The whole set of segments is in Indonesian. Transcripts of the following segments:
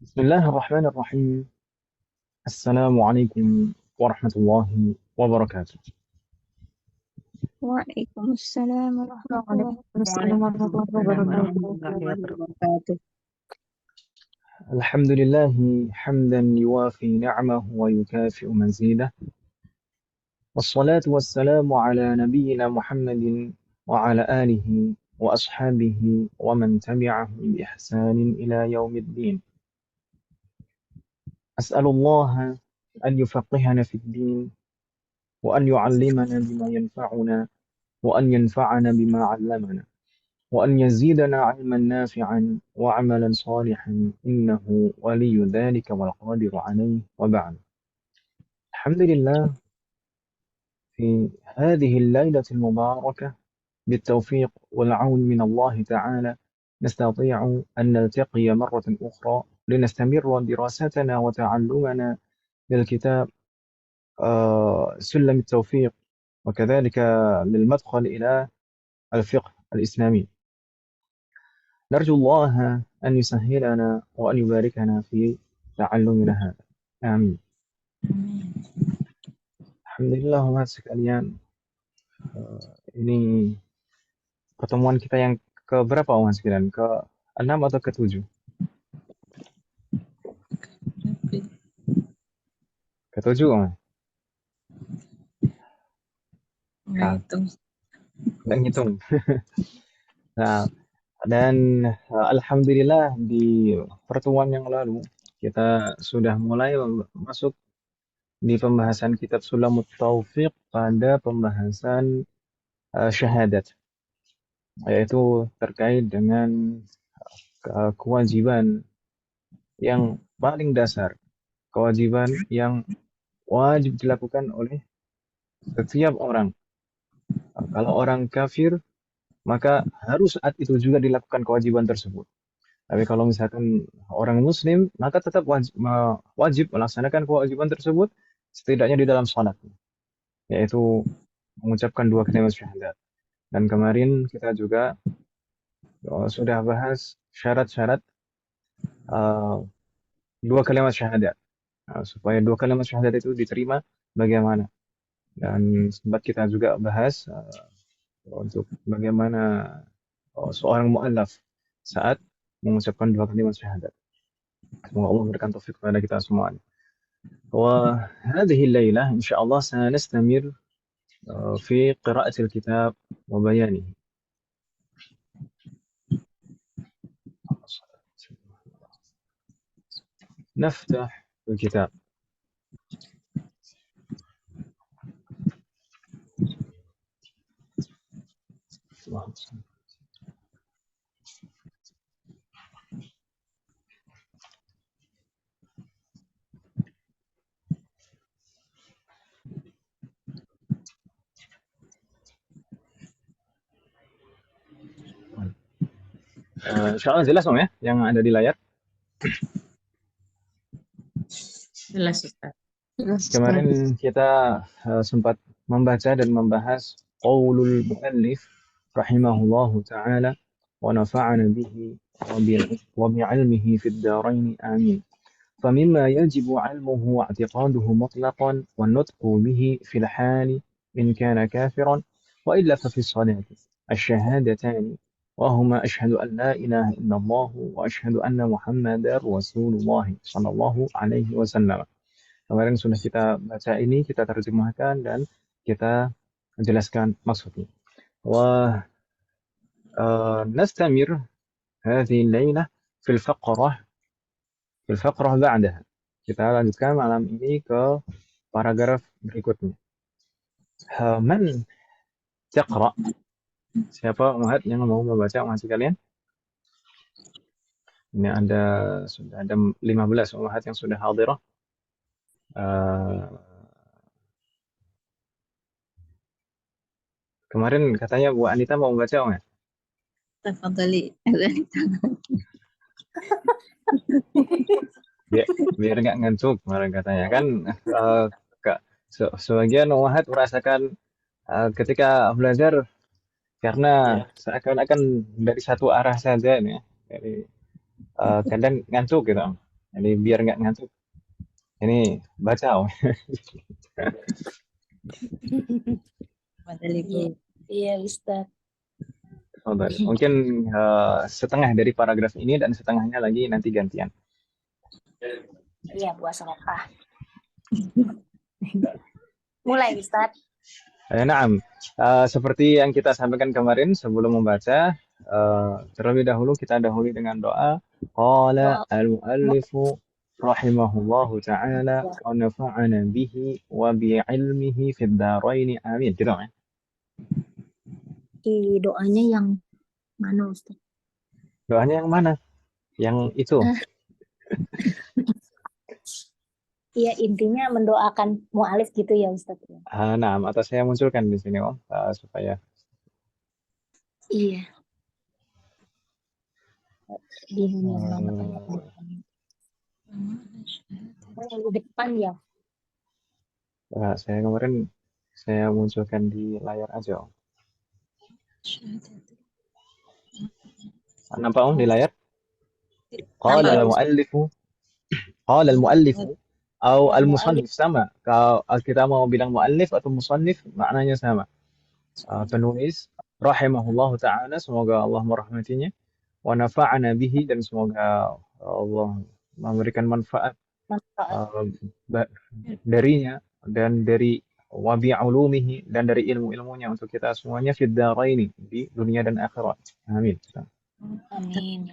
بسم الله الرحمن الرحيم. السلام عليكم ورحمة الله وبركاته. وعليكم السلام ورحمة الله وعليكم السلام ورحمة الله وبركاته. وبركاته. الحمد لله حمدا يوافي نعمه ويكافئ مزيده، والصلاة والسلام على نبينا محمد وعلى آله وأصحابه ومن تبعهم بإحسان إلى يوم الدين. أسأل الله أن يفقهنا في الدين، وأن يعلمنا بما ينفعنا، وأن ينفعنا بما علمنا، وأن يزيدنا علما نافعا وعملا صالحا، إنه ولي ذلك والقادر عليه. وبعد، الحمد لله، في هذه الليلة المباركة بالتوفيق والعون من الله تعالى نستطيع أن نلتقي مرة أخرى لنستمر دراستنا وتعلمنا للكتاب سلم التوفيق، وكذلك للمدخل إلى الفقه الإسلامي. نرجو الله أن يسهلنا وأن يباركنا في تعلمنا هذا. Amin. Alhamdulillah, Mas, sekalian. Ini pertemuan kita yang ke berapa, Mas, sekalian? Ke 6 atau ke 7? Ke 7, Mas. Nah, nggak ngitung. Nah, dan Alhamdulillah di pertemuan yang lalu kita sudah mulai masuk di pembahasan kitab Sulamut Taufiq pada pembahasan syahadat, yaitu terkait dengan kewajiban yang paling dasar, kewajiban yang wajib dilakukan oleh setiap orang. Kalau orang kafir, maka harus saat itu juga dilakukan kewajiban tersebut. Tapi kalau misalkan orang muslim, maka tetap wajib melaksanakan kewajiban tersebut, setidaknya di dalam salat, yaitu mengucapkan 2 kalimat syahadat. Dan kemarin kita juga sudah bahas syarat-syarat 2 kalimat syahadat. Supaya 2 kalimat syahadat itu diterima bagaimana. Dan sempat kita juga bahas untuk bagaimana seorang mu'allaf saat mengucapkan 2 kalimat syahadat. Semoga Allah memberikan taufik kepada kita semuanya. وهذه الليلة إن شاء الله سنستمر في قراءة الكتاب وبيانه. نفتح الكتاب. Insya Allah jelas, Om, ya, yang ada di layar. Jelas, Ustaz. Kemarin kita sempat membaca dan membahas qaulul muallif rahimahullahu ta'ala wa nafa'ana bihi wa bi'ilmihi fid darain amin. فمما يجب علمه واعتقاده مطلقا والنطق به في الحال إن كان كافرا، وإلا ففي الصلاة الشهادتان، وهما أشهد أن لا إله إلا الله وأشهد أن محمدا رسول الله صلى الله عليه وسلم. Kemarin sudah kita baca ini, kita terjemahkan dan kita jelaskan maksudnya. Wa nastamir hadhihi al-laila fil faqrah ba'daha. Kita lanjutkan malam ini ke paragraf berikutnya. Man taqra? Siapa Muhammad yang mau membaca masih kalian? Ini sudah ada 15 Muhammad yang sudah hadirah. Kemarin katanya Bu Anita mau membaca, Om, ya? Tafadhali. Biar nggak ngantuk, kemarin katanya kan. Sebagian Muhammad merasakan ketika belajar karena seakan-akan dari satu arah saja nih, dari kadang ngantuk gitu, Om. Jadi biar nggak ngantuk. Ini baca Om. Tafadhali, Bu. Iya, Ustaz. Tafadhali. Mungkin setengah dari paragraf ini dan setengahnya lagi nanti gantian. Iya, Bu Asrofah. Mulai, Ustaz. Naam. Seperti yang kita sampaikan kemarin sebelum membaca, terlebih dahulu kita dahului dengan doa. Qala al-muallifu rahimahullahu ta'ala wa nafa'ana bihi wa bi'ilmihi fid dharaini amin. Gitu ya. Doanya yang mana, Ustaz? Doanya yang mana? Yang itu. Iya, intinya mendoakan mu'alif gitu ya, Ustaz. Nah, atau saya munculkan di sini Om, supaya Iya. Bingung yang di depan ya. saya kemarin saya munculkan di layar aja Om. Nampak Om di layar? Qala al-muallifu atau al-musannif sama. Kalau kita mau bilang muallif atau musannif maknanya sama. Penulis rahimahullahu taala, semoga Allah merahmatinya, wa nafa'ana bihi, dan semoga Allah memberikan manfaat darinya dan dari wa bi'ulumihi, dan dari ilmu-ilmunya untuk kita semuanya fid dharaini, di dunia dan akhirat. Amin. Amin.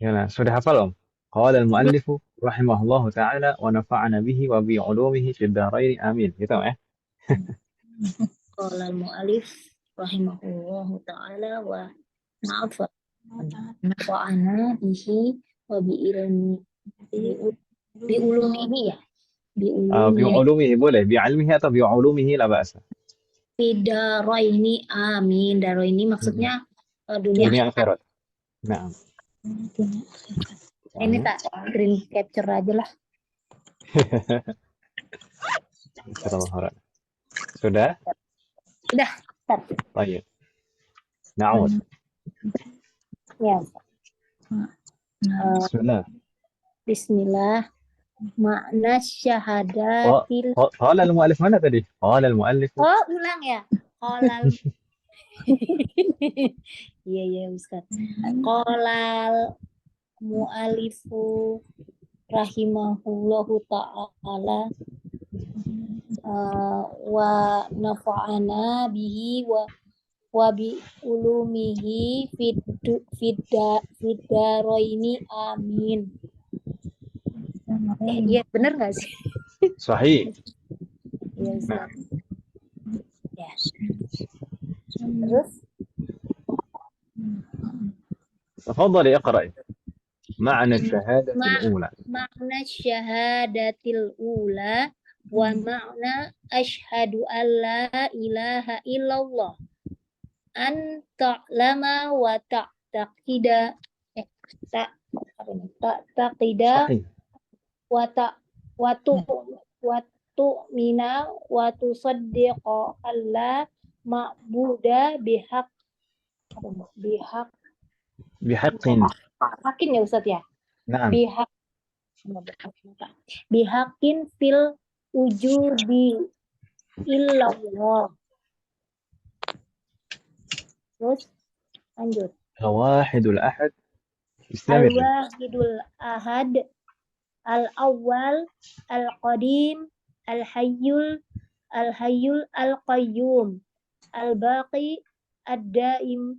Ya, sudah hafal Om? Qala al-muallifu rahimahullahu ta'ala wa nafa'ana bihi wa bi'ulumihi fid dharaini amin. Gitu ya. Qala al-mu'alif rahimahullahu ta'ala wa nafa'ana bihi wa bi'ulumihi ya. Bi'ulumihi boleh, bi'ilmihi atau bi'ulumihi la ba'sa. Fidaraini amin. Daraini maksudnya dunia akhirat. Nah. Ini tak screen capture aja lah. Sudah? Sudah. Baik. Na'ud. Ya. Bismillah. Makna syahadatil. Qala al-mu'allif mana tadi? Qala al-mu'allif. Oh, ulang ya. Qala Iya Ustaz. Qala mu'alifu rahimahullahu ta'ala wa nafa'ana bihi wa bi ulumihi fiddaraini amin. Iya benar nggak sih? Sahih. Iya Ustaz. Ya. Terus تفضلي اقرأي معنى الشهادة الأولى. معنى الشهادة الأولى ومعنى أشهد أن لا إله إلا الله أن تعلم وتعتقد وتؤمن وتصدق أن لا معبود Hakin ya Ustaz ya? Nah. Bihakin fil wujudi illallah. Terus lanjut. Al-wahidul ahad. Al-wahidul ahad. Al-awwal. Al-qadim. Al-hayyul. Al-qayyum. Al-baqi. Ad-daim.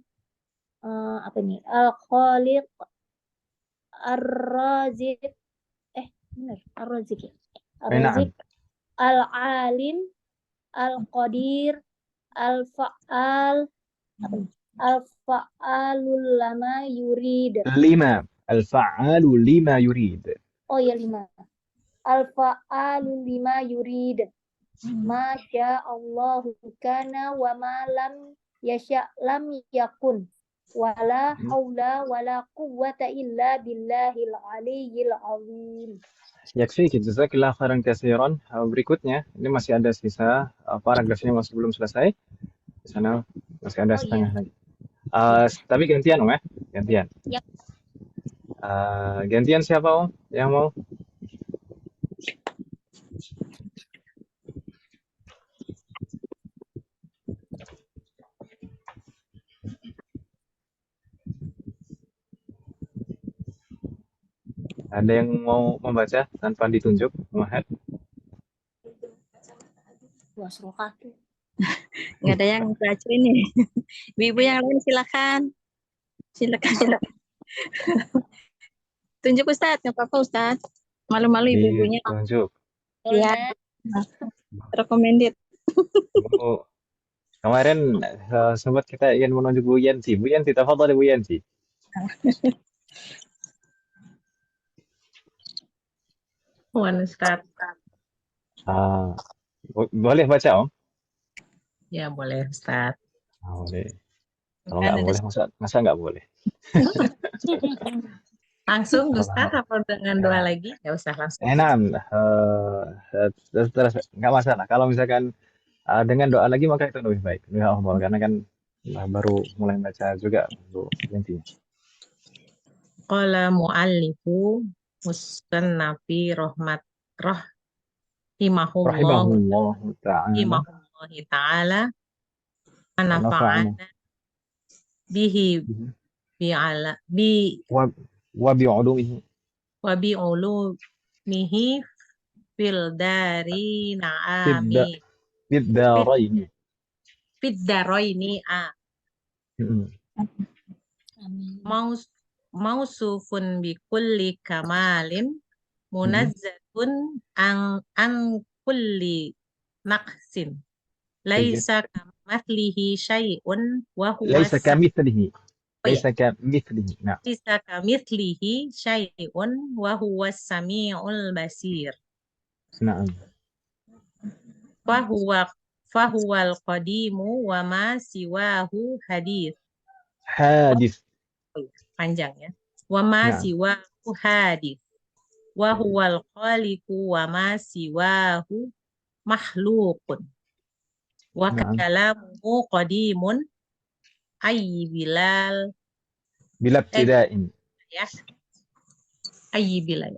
Al-khaliq. Ar-raziq. Benar. Ar-raziq. Ar-raziq. Al-alim. Al-qadir. Al-fa'al. Al-fa'alul lama yurid. Al-fa'alu lima yurid. Oh ya 5. Al-fa'alu lima yurid. Masya Allah kana wa ma lam yasha lam yakun. Wala haula wala quwwata illa billahil aliyyil azim. Yakfiki, jazakallah khairan katsiran. Berikutnya, ini masih ada sisa paragrafnya masih belum selesai. Di sana masih ada setengah lagi. Tapi gantian Om ya, gantian. Yep. Gantian siapa Om yang mau? Ada yang mau membaca tanpa ditunjuk, Muhammad? Dua surat tuh. Nggak ada yang baca ini. Ibu yang lain silakan. Silakan. Tunjuk Ustadz, nggak apa-apa Ustadz. Malu-malu ibu-ibunya. Ditunjuk. Iya, recommended. Bu, kemarin sempat kita ingin menunjuk Bu Yanti. Bu Yanti, tafadhali Bu Yanti. Wan Ustaz. Boleh baca Om? Ya boleh Ustaz. Boleh. Kalau nggak boleh, masa nggak boleh? Langsung Ustaz apa dengan doa lagi? Ya usah langsung. Enak, terus nggak masalah. Kalau misalkan dengan doa lagi maka itu lebih baik, lebih afdal karena kan baru mulai baca juga Bu Yanti. Qala mu'allifu musannafi rahimahullah Rahimahullahu ta'ala wa nafa'ana bihi bi'ala bi wa bi'ulumihi wa bi'ulumihi fil dari na'ami biddaraini. fid daraini mausufun bi kulli kamalin munazzatun an kulli naqsin laisa kamithlihi syai'un wa huwa Laisa kamithlihi. Laisa kamithlihi. Nah. laisa kamithlihi syai'un wa huwa samiul basir. Nah. Fahuwal qadimu wa ma siwahu hadith. Panjang ya. Wa ma siwahu hadith. Wa huwal khaliqu wa ma siwahu makhluqun. Wa kalamuhu qadimun ayy bilal bilabtida'in. Ya. Ayy bilal.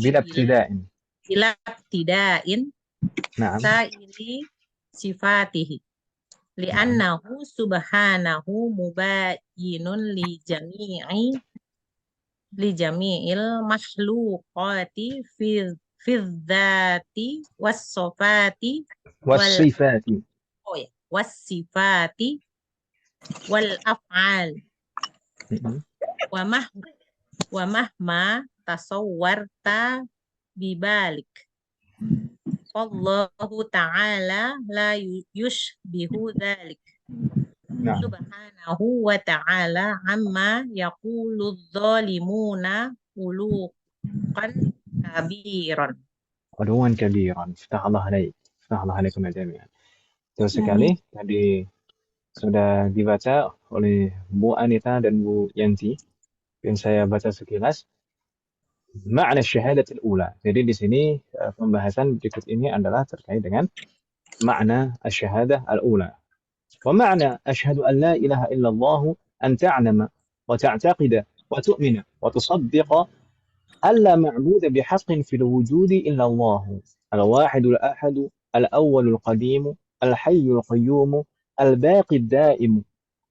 Bilabtida'in. Bilabtida'in. Naam. Sa'ili sifatihi. Li'annahu subhanahu mubayyinun li jami'il makhluqati fi dzati was-sifati was-sifati wal af'al wa mahma tasawwarta bibalik Allahu ta'ala la yushbihu dhalik. Subhanahu wa ta'ala amma yaqulu dhalimuna uluqan kabiran. Uluqan kabiran. Iftah Allah alaik. Iftah Allah alaikum jami'an. Terus sekali tadi sudah dibaca oleh Bu Anita dan Bu Yanti. Yang saya baca sekilas. Makna syahadatul ula. Jadi di sini pembahasan berikut ini adalah terkait dengan makna asyahadah al-ula. Wa ma'na asyhadu an la ilaha illallah an ta'lama wa ta'taqida wa tu'mina wa tusaddiqa an la ma'buda bihaqqin fil wujudi illa Allah. Al-wahidul ahadu al-awwalul qadim al-hayyul qayyum al-baqi ad-da'im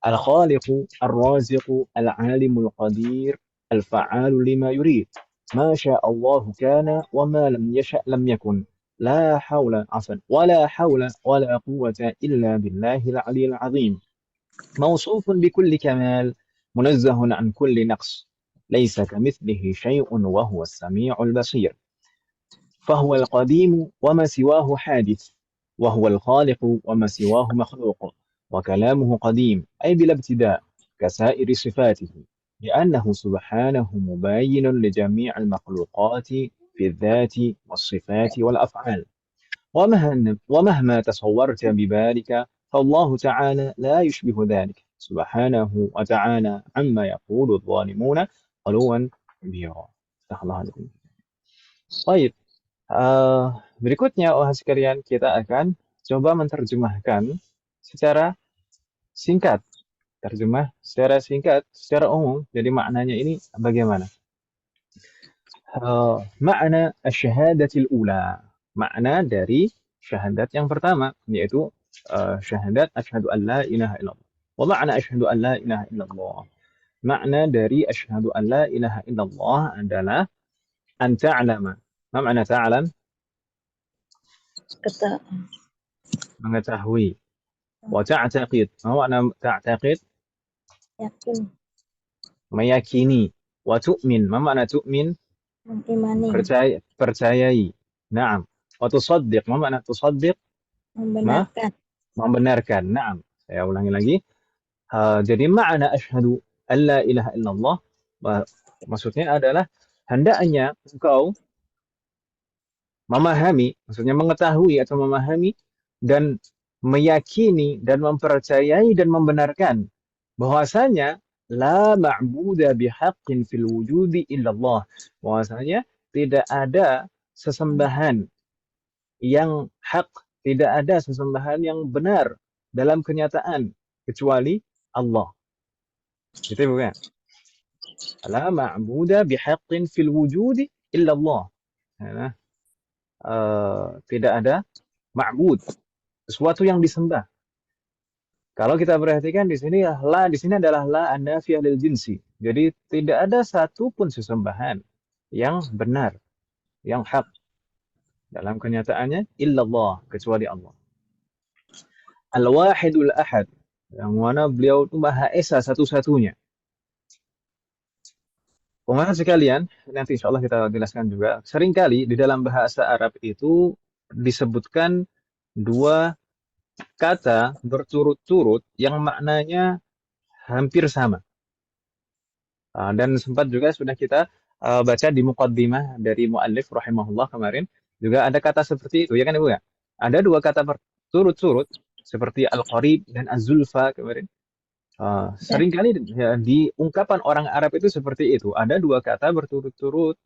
al-khaliqu ar-raziqu al-alimul qadir al-fa'alu lima yurid. ما شاء الله كان وما لم يشأ لم يكن لا حول ولا حول ولا قوة إلا بالله العلي العظيم موصوف بكل كمال منزه عن كل نقص ليس كمثله شيء وهو السميع البصير فهو القديم وما سواه حادث وهو الخالق وما سواه مخلوق وكلامه قديم أي بلا ابتداء كسائر صفاته لأنه سبحانه مباين لجميع المخلوقات في الذات والصفات والأفعال ومهما تصورت بذلك فالله تعالى لا يشبه ذلك سبحانه وتعالى عما يقول الظالمون علوا كبيرا. Baik, berikutnya sekalian kita akan coba menerjemahkan secara singkat terjemah secara singkat, secara umum. Jadi maknanya ini bagaimana? Makna asyhadatil ula. Makna dari syahadat yang pertama, yaitu syahadat asyhadu an la ilaha illallah. Wa makna asyhadu an la ilaha illallah. Makna dari asyhadu an la ilaha illallah adalah an ta'lama. Ma makna ta'lam? Kata Mengetahui. Wa ta'taqid. Ma makna ta'taqid? yakin, Meyakini. Wa tu'min. Ma makna tu'min? mengimani, Percayai. Naam. Wa tusaddiq. Ma makna tusaddiq? membenarkan. Membenarkan. Naam. Saya ulangi lagi. Jadi makna asyhadu an la ilaha illallah maksudnya adalah hendaknya engkau memahami, maksudnya mengetahui atau memahami dan meyakini dan mempercayai dan membenarkan bahwasanya la ma'buda bihaqqin fil wujudi illallah. Bahwasanya tidak ada sesembahan yang hak, tidak ada sesembahan yang benar dalam kenyataan kecuali Allah. Gitu bukan? La ma'buda bihaqqin fil wujudi illallah. Nah, tidak ada ma'bud, sesuatu yang disembah. Kalau kita perhatikan di sini di sini adalah la an-nafiyah lil jinsi. Jadi tidak ada satupun sesembahan yang benar, yang hak dalam kenyataannya illallah, kecuali Allah. Al-wahidul ahad, yang mana beliau itu Maha Esa satu-satunya. Pemirsa sekalian, nanti insya Allah kita jelaskan juga. Seringkali di dalam bahasa Arab itu disebutkan dua kata berturut-turut yang maknanya hampir sama. Dan sempat juga sudah kita baca di muqaddimah dari muallif rahimahullah kemarin, juga ada kata seperti itu, ya kan Ibu ya? Ada dua kata berturut-turut seperti al-qarib dan az-zulfa kemarin. Seringkali ya, di ungkapan orang Arab itu seperti itu. Ada dua kata berturut-turut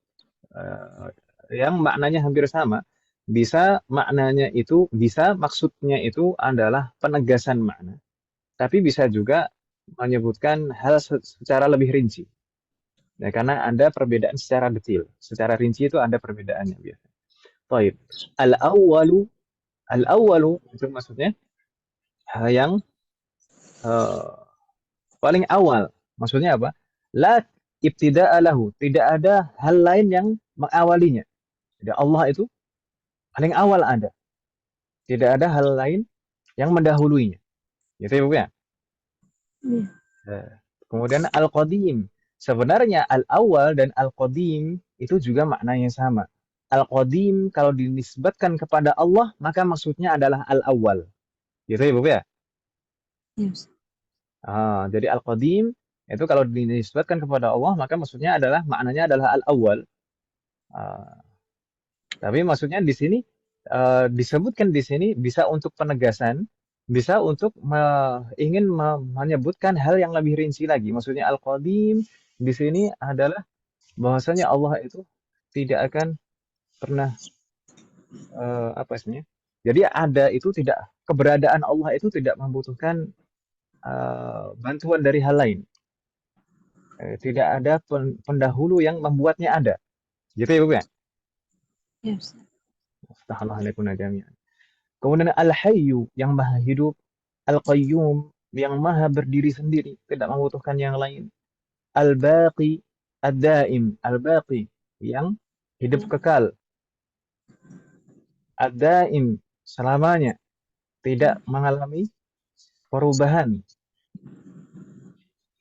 yang maknanya hampir sama. Bisa maknanya itu, bisa maksudnya itu adalah penegasan makna. Tapi bisa juga menyebutkan hal secara lebih rinci. Ya, karena ada perbedaan secara detail. Secara rinci itu ada perbedaannya biasanya. Baik. Al-awwalu itu maksudnya hal yang paling awal. Maksudnya apa? La ibtida'a lahu. Tidak ada hal lain yang mengawalinya. Jadi Allah itu paling awal ada. Tidak ada hal lain yang mendahuluinya. Gitu ya, Bu ya? Kemudian al-qadim. Sebenarnya al-awwal dan al-qadim itu juga maknanya sama. Al-qadim kalau dinisbatkan kepada Allah, maka maksudnya adalah al-awwal. Gitu ya, Bu ya? Yes. Jadi al-qadim itu kalau dinisbatkan kepada Allah, maka maksudnya adalah maknanya adalah al-awwal. Tapi maksudnya di sini disebutkan di sini bisa untuk penegasan, bisa untuk ingin menyebutkan hal yang lebih rinci lagi. Maksudnya al-qadim di sini adalah bahwasanya Allah itu tidak akan pernah apa istilahnya? Jadi ada itu tidak, keberadaan Allah itu tidak membutuhkan bantuan dari hal lain. Tidak ada pendahulu yang membuatnya ada. Gitu ya, Bu ya? Yes. Kemudian Al-Hayyu yang maha hidup, Al-Qayyum yang maha berdiri sendiri, tidak membutuhkan yang lain. Al-Baqi, Ad-Daim, Al-Baqi yang hidup kekal. Ad-Daim selamanya, tidak mengalami perubahan.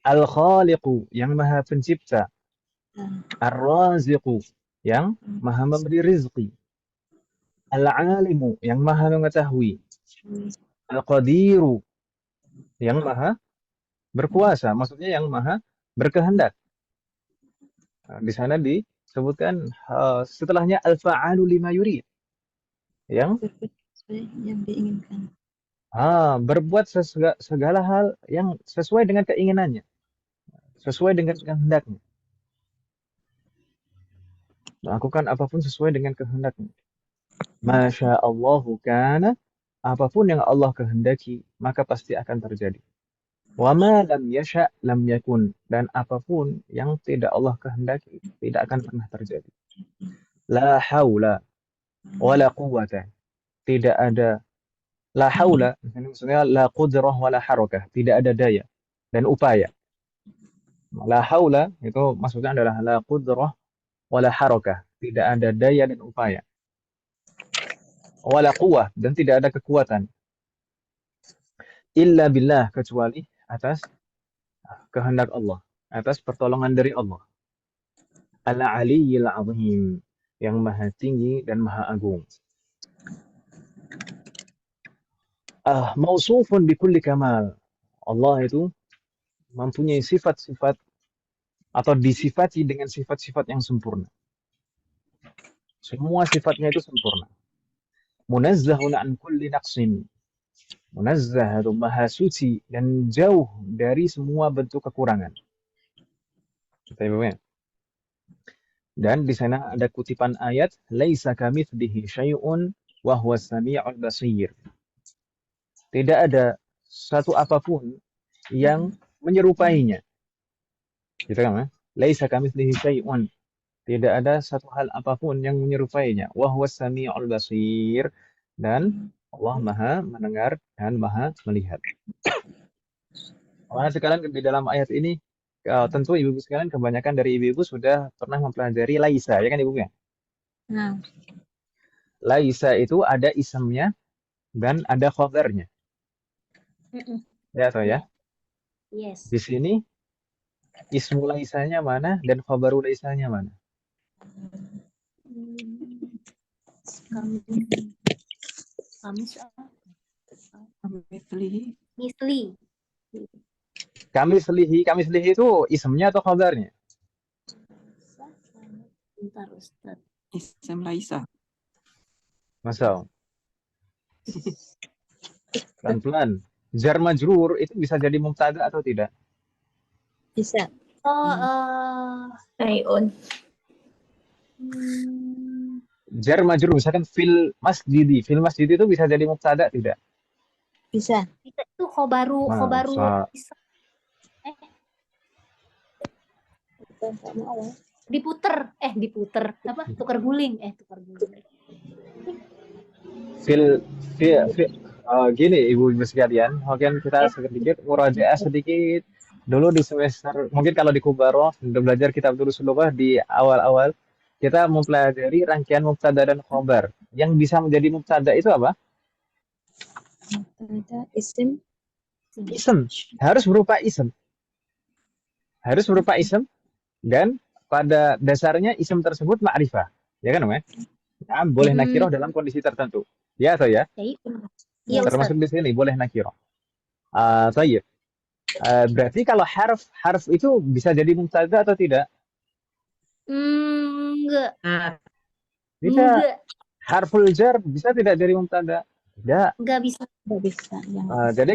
Al-Khaliqu yang maha pencipta. Ar-Raziqu yang maha memberi rizki. Al-Alimu yang maha mengetahui. Al-Qadiru yang maha berkuasa, maksudnya yang maha berkehendak. Di sana disebutkan setelahnya al-fa'alu lima yurid. Yang diinginkan. Berbuat segala hal yang sesuai dengan keinginannya. Sesuai dengan kehendaknya. Melakukan apapun sesuai dengan kehendaknya. Masya Allahu kana, apapun yang Allah kehendaki, maka pasti akan terjadi. Wa ma lam yasha lam yakun. Dan apapun yang tidak Allah kehendaki tidak akan pernah terjadi. La haula wa la quwwata. Tidak ada la haula, ini maksudnya la qudrah wa la harakah. Tidak ada daya dan upaya. La haula itu maksudnya adalah la qudrah wa la harakah. Tidak ada daya dan upaya. Wa la quwwah, dan tidak ada kekuatan. Illa billah, kecuali atas kehendak Allah, atas pertolongan dari Allah. Al-Aliyyil Azim, yang maha tinggi dan maha agung. Mausufun bikulli kamal. Allah itu mempunyai sifat-sifat atau disifati dengan sifat-sifat yang sempurna. Semua sifatnya itu sempurna. Munazzahun an kulli naqsin. Munazzah itu maha suci dan jauh dari semua bentuk kekurangan. Kita ibu ya. Dan di sana ada kutipan ayat laisa kamitslihi syai'un wa huwas samii'ul basir. Tidak ada satu apapun yang menyerupainya. Gitu kan? Laisa kamitslihi syai'un. Tidak ada satu hal apapun yang menyerupainya. Wa huwas samii'ul basir. Dan Allah Maha mendengar dan Maha melihat. Karena sekalian di dalam ayat ini tentu ibu-ibu sekalian kebanyakan dari ibu-ibu sudah pernah mempelajari laisa, ya kan ibu ya? Nah, Laisa itu ada isimnya dan ada khabarnya. Mm-mm. Ya atau ya? Yes. Di sini ismu laisanya mana dan khabaru laisanya mana? Kamis. Kamis apa? Mislihi. Misli. Kami selihi itu isimnya atau khabarnya? Bentar Ustaz. Ism Laisa. Masal. Pelan-pelan. Jar majrur itu bisa jadi mubtada atau tidak? bisa. Oh, Syai'un. Jar majrur misalkan fil masjidi. Fil masjidi itu bisa jadi mubtada tidak? Bisa. itu khobaru Masa. diputer apa tukar guling Gini ibu-ibu sekalian, mungkin kita sedikit murajaah sedikit dulu di semester, mungkin kalau di Kubaro udah belajar kitab Durus Lughah di awal-awal kita mempelajari rangkaian mubtada dan khobar. Yang bisa menjadi mubtada itu apa? Ada isim. Ism. Harus berupa ism. Harus berupa ism dan pada dasarnya ism tersebut ma'rifah. Ya kan, Om? Nah, boleh nakirah dalam kondisi tertentu. Ya atau ya? Iya Termasuk Ustaz. di sini boleh nakirah. Tayyib. Berarti kalau harf itu bisa jadi mubtada atau tidak? Enggak. Bisa. Enggak. Harful jar bisa tidak jadi mubtada? Tidak. Enggak bisa. Nggak bisa. Jadi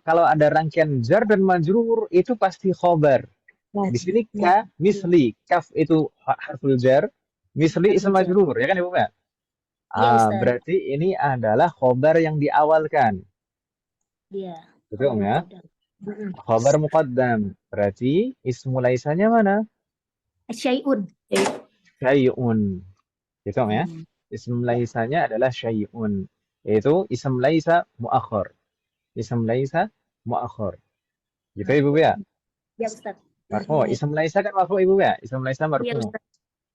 kalau ada rangkaian jar dan majrur itu pasti khobar. Di sini ka misli, kaf itu harful jar, misli ism majrur, ya kan Ibu Mbak? Iya, Ustaz. Berarti ini adalah khobar yang diawalkan. Iya. Betul ya? Khobar muqaddam. Berarti ismu laisanya mana? Syai'un. Syai'un. Gitu ya? Ism laisanya adalah syai'un. Yaitu ism laisa mu'akhir. Ism laisa mu'akhir. Gitu Ibu ya? Ya Ustaz. Marfu. Ism laisa kan marfu Ibu ya? Ism laisa Iya marfu. Ustaz.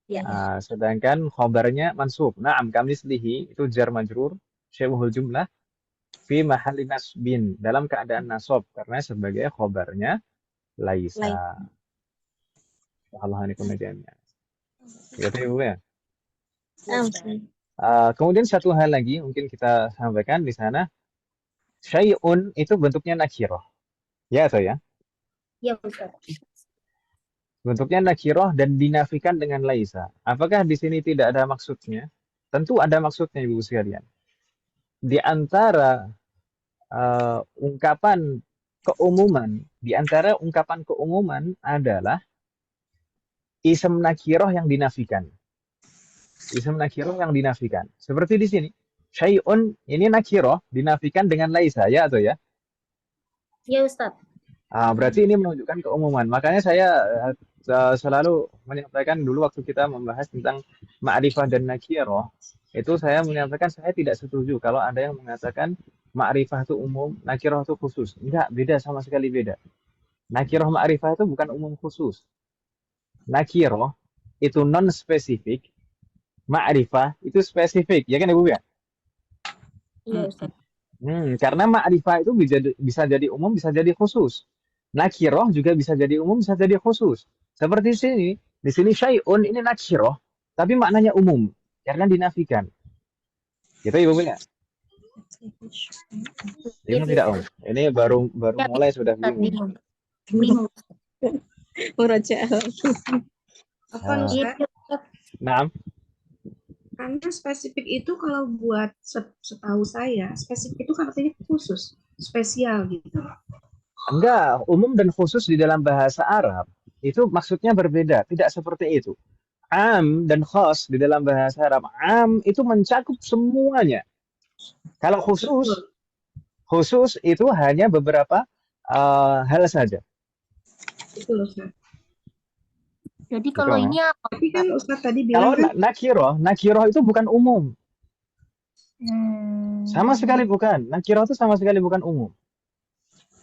Ya. Sedangkan khobarnya mansub. Na'am kamislihi itu jar majrur syai'uhul jumlah fi mahalli nasbin, dalam keadaan nasab karena sebagai khobarnya laisa. Allah ini kemudiannya. Gitu Ibu ya. Kemudian satu hal lagi mungkin kita sampaikan di sana, syai'un itu bentuknya nakirah. Ya atau ya? Ya Ustaz. Bentuknya nakirah dan dinafikan dengan laisa. Apakah di sini tidak ada maksudnya? Tentu ada maksudnya Ibu sekalian. Di antara ungkapan keumuman adalah ism nakirah yang dinafikan. Ism nakirah yang dinafikan. Seperti di sini. Syai'un ini nakirah dinafikan dengan laisa, ya atau ya? Ya Ustaz. Berarti ini menunjukkan keumuman. Makanya saya selalu menyampaikan dulu waktu kita membahas tentang ma'rifah dan nakirah, itu saya menyampaikan saya tidak setuju kalau ada yang mengatakan ma'rifah itu umum, nakirah itu khusus. Enggak, beda, sama sekali beda. Nakirah ma'rifah itu bukan umum khusus. Nakirah itu non spesifik, ma'rifah itu spesifik, ya kan Ibu ya? Iya, Ustaz. Karena ma'rifah itu bisa jadi umum, bisa jadi khusus. Nakirah juga bisa jadi umum, bisa jadi khusus. Seperti di sini syai'un ini nakirah, tapi maknanya umum karena dinafikan. Gitu Ibu ya? Bingung tidak Om? Ini baru Ya, mulai sudah Ustaz, bingung. bingung. Murojaah. Apa Iya, Ustaz? Nah, Karena spesifik itu kalau buat setahu saya, spesifik itu kan artinya khusus, spesial gitu. enggak, umum dan khusus di dalam bahasa Arab itu maksudnya berbeda, tidak seperti itu. Am dan khas di dalam bahasa Arab, am itu mencakup semuanya. Kalau khusus itu hanya beberapa hal saja. Betul Ustaz. jadi kalau Betul, ini ya? apa? Tapi kan Ustaz tadi Kalau bilang kan nakirah itu bukan umum. Sama sekali bukan. Nakirah itu sama sekali bukan umum.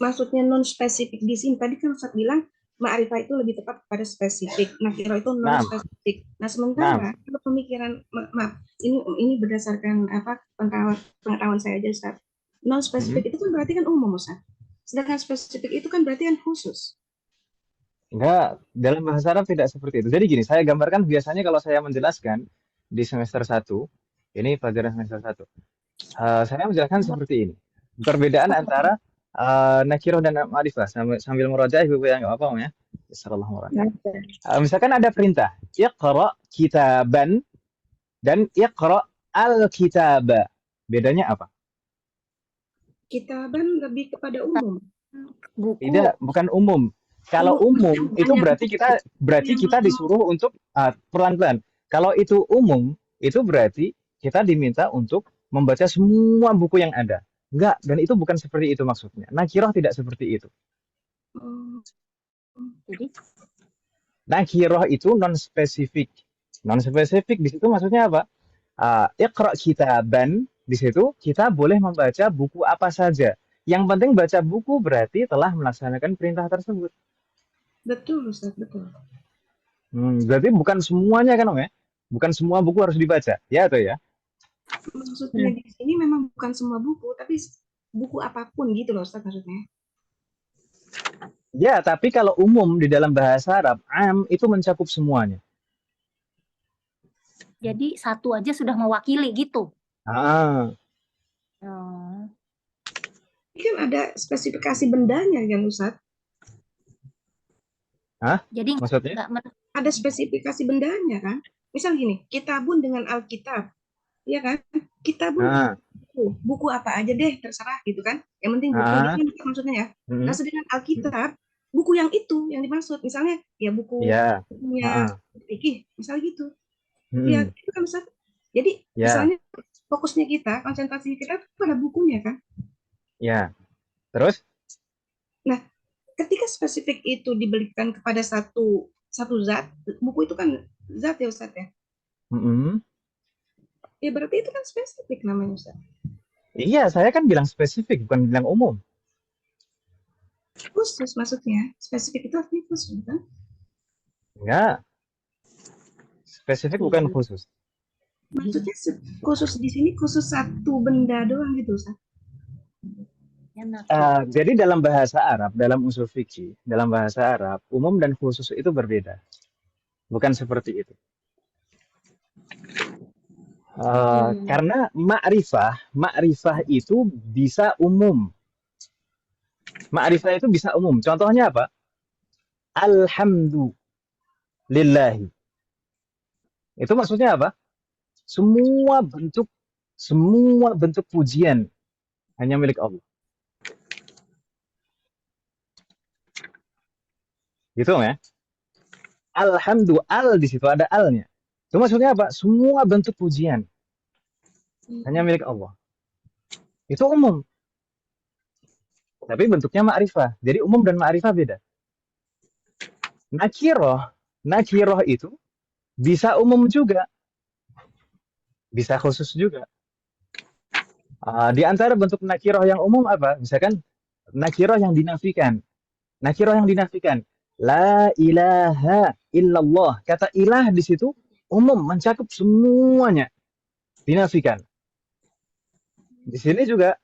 maksudnya non spesifik di sini. Tadi kan Ustaz bilang ma'rifah itu lebih tepat pada spesifik. Nakirah itu non Nah, spesifik. Nah, sementara kalau pemikiran maaf, ini berdasarkan apa pengetahuan saya aja Ustaz. Non spesifik itu kan berarti kan umum Ustaz. Sedangkan spesifik itu kan berarti kan khusus. enggak, dalam bahasa Arab tidak seperti itu. Jadi gini, saya gambarkan biasanya kalau saya menjelaskan di semester 1, ini pelajaran semester 1. Saya menjelaskan seperti ini. Perbedaan antara nakirah dan ma'rifah. Sambil murojaah Ibu yang enggak apa-apa ya. Bismillahirrahmanirrahim. Misalkan ada perintah, iqra kitaban dan iqra al-kitaba. Bedanya apa? Kitaban lebih kepada umum. Buku. Tidak, bukan umum. Kalau umum itu berarti kita disuruh untuk pelan-pelan. Kalau itu umum, itu berarti kita diminta untuk membaca semua buku yang ada. Enggak, dan itu bukan seperti itu maksudnya. Nakirah tidak seperti itu. Jadi Nakirah itu non spesifik. Non spesifik di situ maksudnya apa? Iqra kitaban, di situ kita boleh membaca buku apa saja. Yang penting baca buku berarti telah melaksanakan perintah tersebut. Betul Ustaz, betul. Berarti bukan semuanya kan Om ya? Bukan semua buku harus dibaca, ya atau ya? Maksudnya di sini memang bukan semua buku, tapi buku apapun gitu loh Ustaz maksudnya. Ya, tapi kalau umum di dalam bahasa Arab, am itu mencakup semuanya. jadi satu aja sudah mewakili gitu. Ini kan ada spesifikasi bendanya kan Ustaz? Jadi Maksudnya? Ada spesifikasi bendanya kan? Misal gini, kitabun dengan Alkitab. Iya kan? Kitabun buku apa aja deh terserah gitu kan. Yang penting buku itu kan maksudnya ya. Nah, sedangkan Alkitab buku yang itu yang dimaksud. Misalnya ya bukunya fikih, misalnya gitu. Ya, itu kan Ustaz. Jadi misalnya fokusnya kita, konsentrasi kita pada bukunya kan. Ya. Terus? Nah, ketika spesifik itu diberikan kepada satu zat, buku itu kan zat ya Ustaz ya. Ya berarti itu kan spesifik namanya Ustaz. Iya, saya kan bilang spesifik, bukan bilang umum. Khusus maksudnya. Spesifik itu artinya khusus kan? Enggak. Spesifik bukan khusus. Maksudnya khusus di sini khusus satu benda doang gitu Ustaz. Jadi dalam bahasa Arab, dalam usul fikih, dalam bahasa Arab, umum dan khusus itu berbeda. Bukan seperti itu. Karena ma'rifah itu bisa umum. Ma'rifah itu bisa umum. Contohnya apa? Alhamdulillahi. Itu maksudnya apa? Semua bentuk pujian hanya milik Allah. Gitu ya. Al di situ ada alnya. Itu maksudnya apa? Semua bentuk pujian hanya milik Allah. Itu umum. tapi bentuknya ma'rifah. Jadi umum dan ma'rifah beda. Nakiroh itu bisa umum juga, bisa khusus juga. Di antara bentuk nakiroh yang umum apa? Misalkan nakiroh yang dinafikan. Nakiroh yang dinafikan. La ilaha illallah. Kata ilah di situ umum, mencakup semuanya. Dinafikan. Di sini juga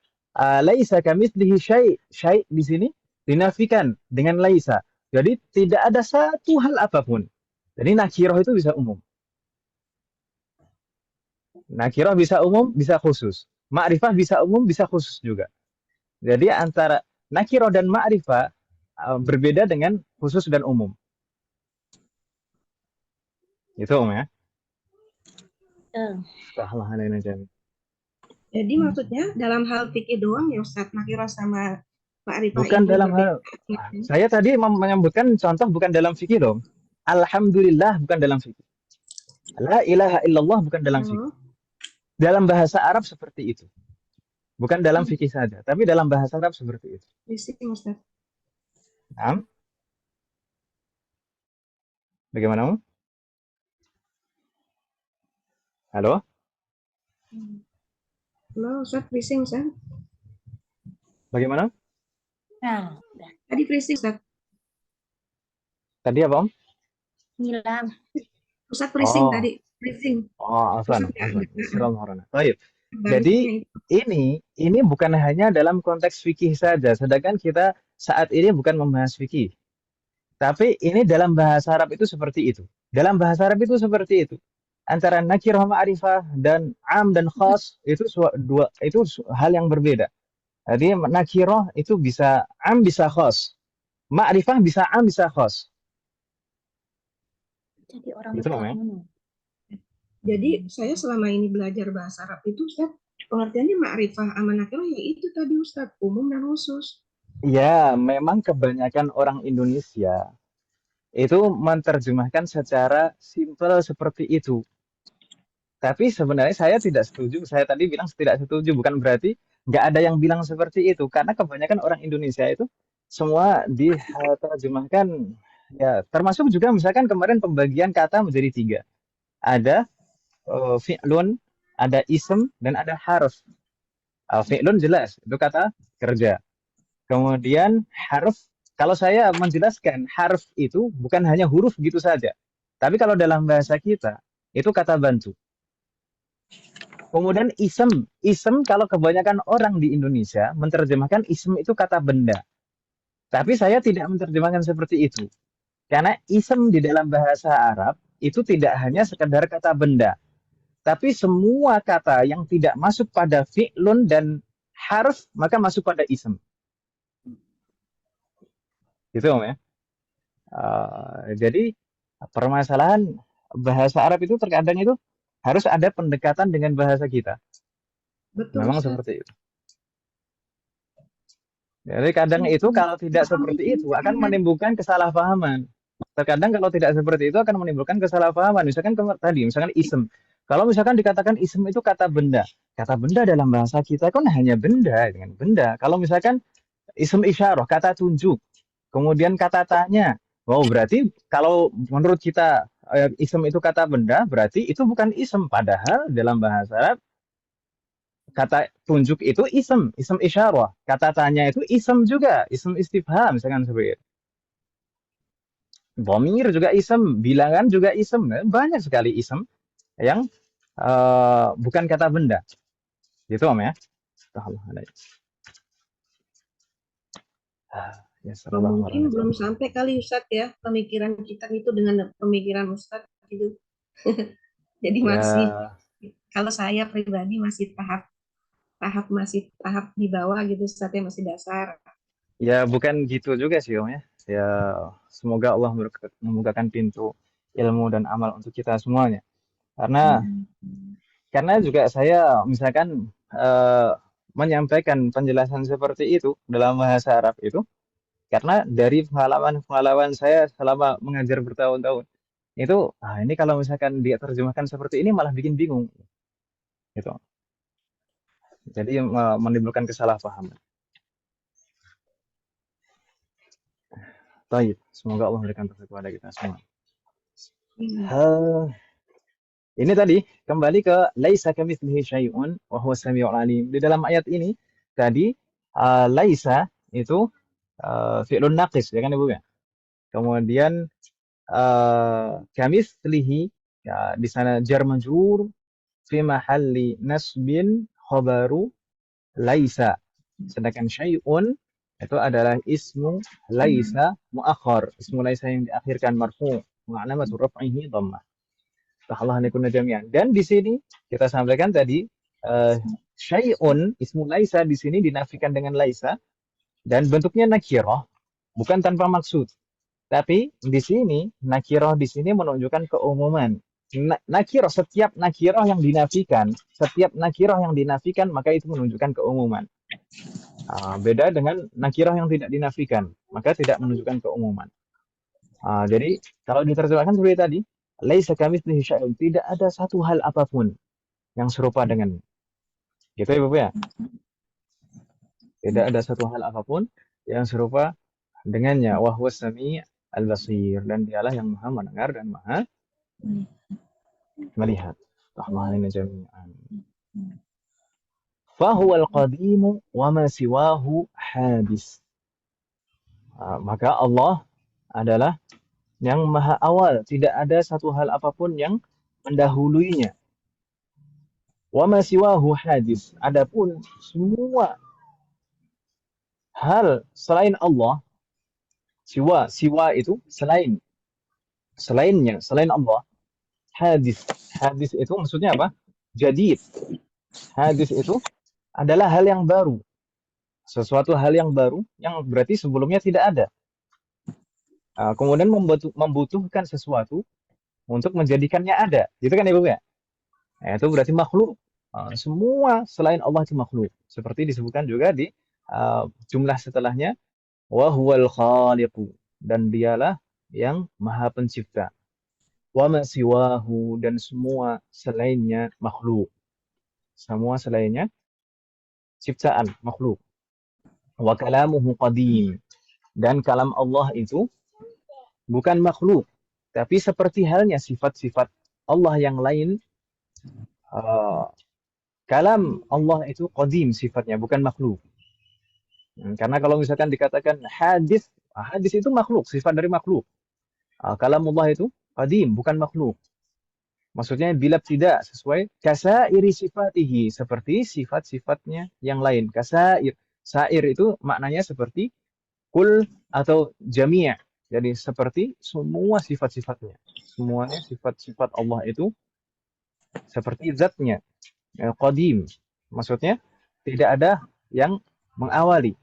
laisa kamitslihi syai'. Syai' di sini dinafikan dengan laisa. Jadi tidak ada satu hal apapun. Jadi nakiroh itu bisa umum. Nakiroh bisa umum, bisa khusus. Ma'rifah bisa umum, bisa khusus juga. Jadi antara nakiroh dan ma'rifah berbeda dengan khusus dan umum. Itu Om ya. Jadi maksudnya dalam hal fikih doang ya Ustadz, nakiroh sama ma'rifah Bukan itu dalam berbeda. hal. Saya tadi menyebutkan contoh bukan dalam fikih dong. Alhamdulillah bukan dalam fikih. La ilaha illallah bukan dalam fikih. Dalam bahasa Arab seperti itu. Bukan dalam fikih saja, tapi dalam bahasa Arab seperti itu. Bising Ustadz. Bagaimana Om? Halo? Halo Ustadz, bising Ustadz. Bagaimana? Nah, Tadi bising Ustadz. Tadi apa Om? hilang. Ustadz bising tadi, bising. Afwan. Baik. Jadi ini bukan hanya dalam konteks fikih saja, sedangkan kita saat ini bukan membahas fikih. Tapi ini dalam bahasa Arab itu seperti itu. Dalam bahasa Arab itu seperti itu. Antara nakirah ma'rifah dan am dan khas itu hal yang berbeda. Jadi nakirah itu bisa am bisa khas. Ma'rifah bisa am bisa khas. Jadi orang Gitu Om ya. Jadi saya selama ini belajar bahasa Arab itu Ustaz, pengertiannya ma'rifah sama nakirah ya itu tadi Ustaz, umum dan khusus. Ya, memang kebanyakan orang Indonesia itu menerjemahkan secara simpel seperti itu. Tapi sebenarnya saya tidak setuju. Saya tadi bilang tidak setuju, bukan berarti nggak ada yang bilang seperti itu. Karena kebanyakan orang Indonesia itu semua diterjemahkan, ya termasuk juga misalkan kemarin pembagian kata menjadi 3. Ada fi'lun, ada ism, dan ada harf. Fi'lun jelas, itu kata kerja. Kemudian harf, kalau saya menjelaskan harf itu bukan hanya huruf gitu saja. Tapi kalau dalam bahasa kita, itu kata bantu. Kemudian ism kalau kebanyakan orang di Indonesia menerjemahkan ism itu kata benda. Tapi saya tidak menerjemahkan seperti itu. Karena ism di dalam bahasa Arab itu tidak hanya sekedar kata benda. Tapi semua kata yang tidak masuk pada fi'lun dan harf, maka masuk pada ism. Gitu Om ya. Jadi permasalahan bahasa Arab itu terkadang itu harus ada pendekatan dengan bahasa kita. Betul. Memang seperti itu. Jadi kadang itu kalau tidak seperti itu akan menimbulkan kesalahpahaman. Terkadang kalau tidak seperti itu akan menimbulkan kesalahpahaman. Misalkan misalkan ism. Kalau misalkan dikatakan ism itu kata benda. Kata benda dalam bahasa kita kan hanya benda dengan benda. Kalau misalkan ism isyarah, kata tunjuk. Kemudian kata tanya. Wow, berarti kalau menurut kita ism itu kata benda, berarti itu bukan ism. Padahal dalam bahasa Arab kata tunjuk itu ism isyarah. Kata tanya itu ism juga, ism istifham misalkan seperti itu. Dhamir juga ism, bilangan juga ism. Banyak sekali ism yang bukan kata benda. Gitu Om ya. Mungkin belum sampai kali Ustadz ya pemikiran kita itu dengan pemikiran Ustadz gitu. Jadi masih kalau saya pribadi masih tahap di bawah gitu Ustadz ya, masih dasar. Ya bukan gitu juga sih Om ya. Ya semoga Allah membukakan pintu ilmu dan amal untuk kita semuanya. Karena juga saya misalkan menyampaikan penjelasan seperti itu dalam bahasa Arab itu karena dari pengalaman saya selama mengajar bertahun-tahun itu ini kalau misalkan dia terjemahkan seperti ini malah bikin bingung gitu. Jadi menimbulkan kesalahpahaman. Taib. Semoga Allah memberikan taufik kepada kita semua. Ini tadi kembali ke laisa kamitslihi syai'un wa huwas samiul alim. Di dalam ayat ini tadi laisa itu fi'lun naqis ya kan Ibu ya. Kemudian kamitslihi ya, di sana jar majrur fi mahalli nasbin khabaru laisa. Sedangkan syai'un itu adalah ismu laisa muakhar. Ismu laisa yang diakhirkan marfu' wa alamatu raf'ihi dhammah. Allah nikunna jami'an. Dan di sini kita sampaikan tadi syai'un ismu laisa di sini dinafikan dengan laisa dan bentuknya nakirah, bukan tanpa maksud. Tapi di sini nakirah di sini menunjukkan keumuman. Nakirah setiap nakirah yang dinafikan, maka itu menunjukkan keumuman. Beda dengan nakirah yang tidak dinafikan, maka tidak menunjukkan keumuman. Jadi kalau diterjemahkan seperti tadi, laisa kamitslihi syai'un, tidak ada satu hal apapun yang serupa dengannya. Gitu ya Bapak ya? Tidak ada satu hal apapun yang serupa dengannya. Wa huwas sami' al-basir, dan dialah yang maha mendengar dan maha melihat. Rahmanina jami'an. Fahuwal qadimu wa ma siwahu hadis. Maka Allah adalah yang maha awal, tidak ada satu hal apapun yang mendahuluinya. Wa ma siwahu hadis. Adapun semua hal selain Allah, siwa itu selainnya, selain Allah, hadis. Hadis itu maksudnya apa? Jadid. Hadis itu adalah hal yang baru. Sesuatu hal yang baru yang berarti sebelumnya tidak ada. Kemudian membutuhkan sesuatu untuk menjadikannya ada. Gitu kan Ibu ya? Itu berarti makhluk. Semua selain Allah itu makhluk. Seperti disebutkan juga di jumlah setelahnya, wa huwal khaliqu, dan dialah yang maha pencipta. Wa ma siwahu, dan semua selainnya makhluk. Semua selainnya ciptaan makhluk. Wa kalamuhu qadim, dan kalam Allah itu bukan makhluk, tapi seperti halnya sifat-sifat Allah yang lain, kalam Allah itu qadim sifatnya, bukan makhluk. Karena kalau misalkan dikatakan hadis, hadis itu makhluk, sifat dari makhluk. Kalam Allah itu qadim, bukan makhluk. Maksudnya bila tidak sesuai kasairi sifatihi, seperti sifat-sifatnya yang lain. Kasair, sair itu maknanya seperti kul atau jami'. Jadi seperti semua sifat-sifatnya. Semuanya sifat-sifat Allah itu seperti zatnya. Qadim. Maksudnya tidak ada yang mengawali.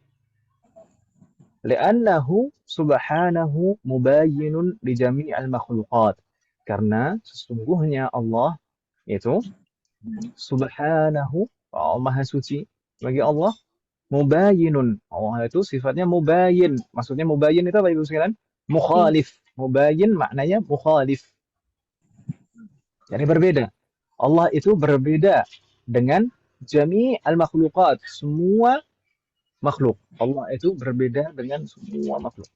Li'annahu subhanahu mubayyinun li jami'al makhluqat. Karena sesungguhnya Allah itu subhanahu, maha suci bagi Allah, mubayyinun. Allah itu sifatnya mubayyin. Maksudnya mubayyin itu apa Ibu sekalian? Mukhalif. Mubayyin maknanya mukhalif. Jadi berbeda. Allah itu berbeda dengan jami' al-makhluqat. Semua makhluk. Allah itu berbeda dengan semua makhluk.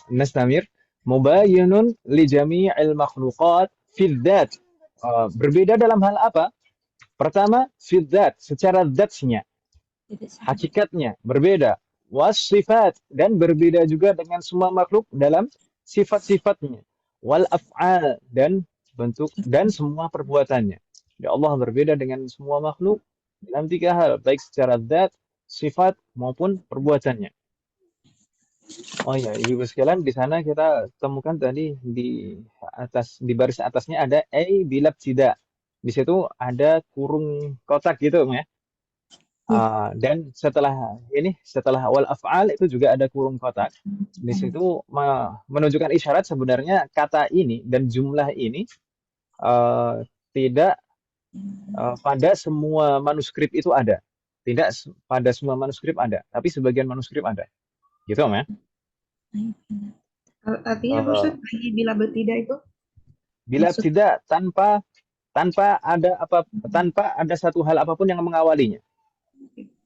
Nastamir. Mubayyinun li jami'il makhluqat fil dzat. Berbeda dalam hal apa? Pertama, fil dzat, secara zatsnya. Hakikatnya berbeda. Was-sifat, dan berbeda juga dengan semua makhluk dalam sifat-sifatnya. Wal af'al, dan bentuk dan semua perbuatannya. Ya Allah berbeda dengan semua makhluk dalam 3 hal, baik secara zat, sifat maupun perbuatannya. Oh ya, Ibu sekalian, di sana kita temukan tadi di atas, di baris atasnya ada bilab tidak. Di situ ada kurung kotak gitu ya. Dan setelah ini, setelah wal af'al itu juga ada kurung kotak. Di situ menunjukkan isyarat sebenarnya kata ini dan jumlah ini tidak pada semua manuskrip itu ada. Tidak pada semua manuskrip ada, tapi sebagian manuskrip ada. Gitu, Om ya? Artinya apa Ustaz? Bila tidak itu? Bila Maksud tidak tanpa ada satu hal apapun yang mengawalinya.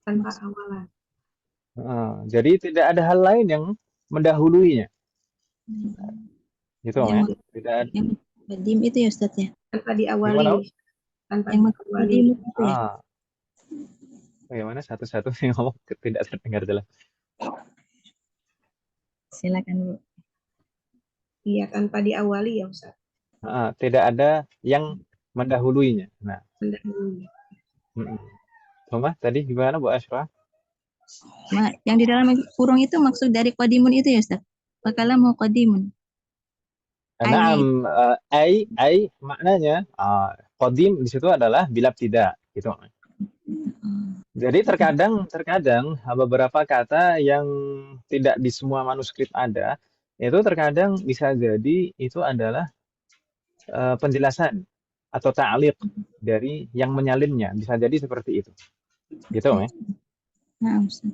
tanpa awalan. Jadi tidak ada hal lain yang mendahuluinya. Gitu, Om ya? Tidak ada. Yang qadim itu ya Ustaz ya? Tanpa Gimana, Om? diawali. Tanpa Yang diawali. qadim itu ya? Bagaimana satu-satu yang ngomong tidak terdengar jelas. Silakan Bu. Iya, tanpa diawali ya Ustaz. Tidak ada yang mendahuluinya. Nah, Mendahului. Mama, tadi gimana Bu Ashraf? Yang di dalam kurung itu maksud dari qadimun itu ya Ustaz? Fakalamu qadimun. Naam, ai maknanya qadim di situ adalah bila tidak gitu. Jadi terkadang beberapa kata yang tidak di semua manuskrip ada, itu terkadang bisa jadi itu adalah penjelasan atau ta'liq dari yang menyalinnya, bisa jadi seperti itu. Gitu ya. Nah, Ustaz.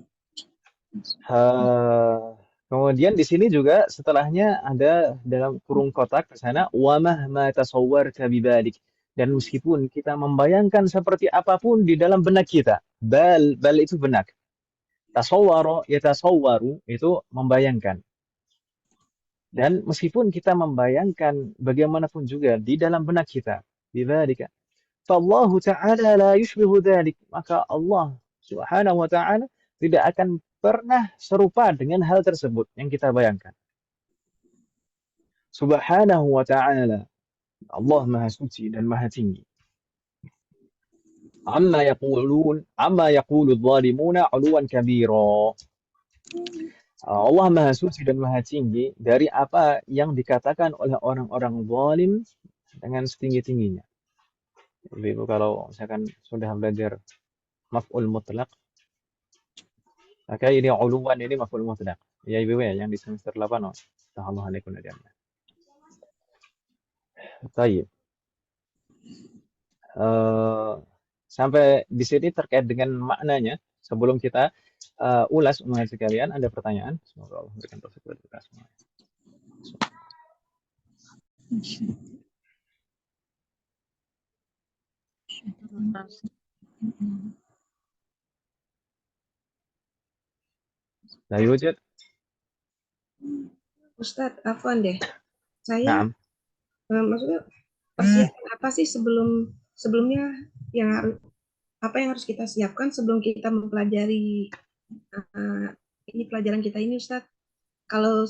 Kemudian di sini juga setelahnya ada dalam kurung kotak ke sana wa mahma tasawwarta bibalik, dan meskipun kita membayangkan seperti apapun di dalam benak kita, bal itu benak, tasawwara yatasawwaru itu membayangkan, dan meskipun kita membayangkan bagaimanapun juga di dalam benak kita bibalika, fallahu ta'ala la yushbihu dzalik, maka Allah Subhanahu wa ta'ala tidak akan pernah serupa dengan hal tersebut yang kita bayangkan. Subhanahu wa ta'ala, Allah Maha Suci dan Maha Tinggi. Amma yaqulu adh-dhalimuna 'uluwan kabira. Allah Maha Suci dan Maha Tinggi dari apa yang dikatakan oleh orang-orang zalim dengan setinggi-tingginya. Ibu kalau misalkan sudah belajar maf'ul mutlaq, maka ini uluwan ini maf'ul mutlaq. Ya Ibu ya, yang di semester 8 Allah alaikum najamna. Baik. Sampai di sini terkait dengan maknanya. Sebelum kita ulas umat sekalian, ada pertanyaan? Semoga Allah memberikan taufik kepada kita semua. La yujad. Ustadz, afwan deh. Saya maksudnya persiapan apa sih sebelumnya yang apa yang harus kita siapkan sebelum kita mempelajari ini pelajaran kita ini Ustadz? Kalau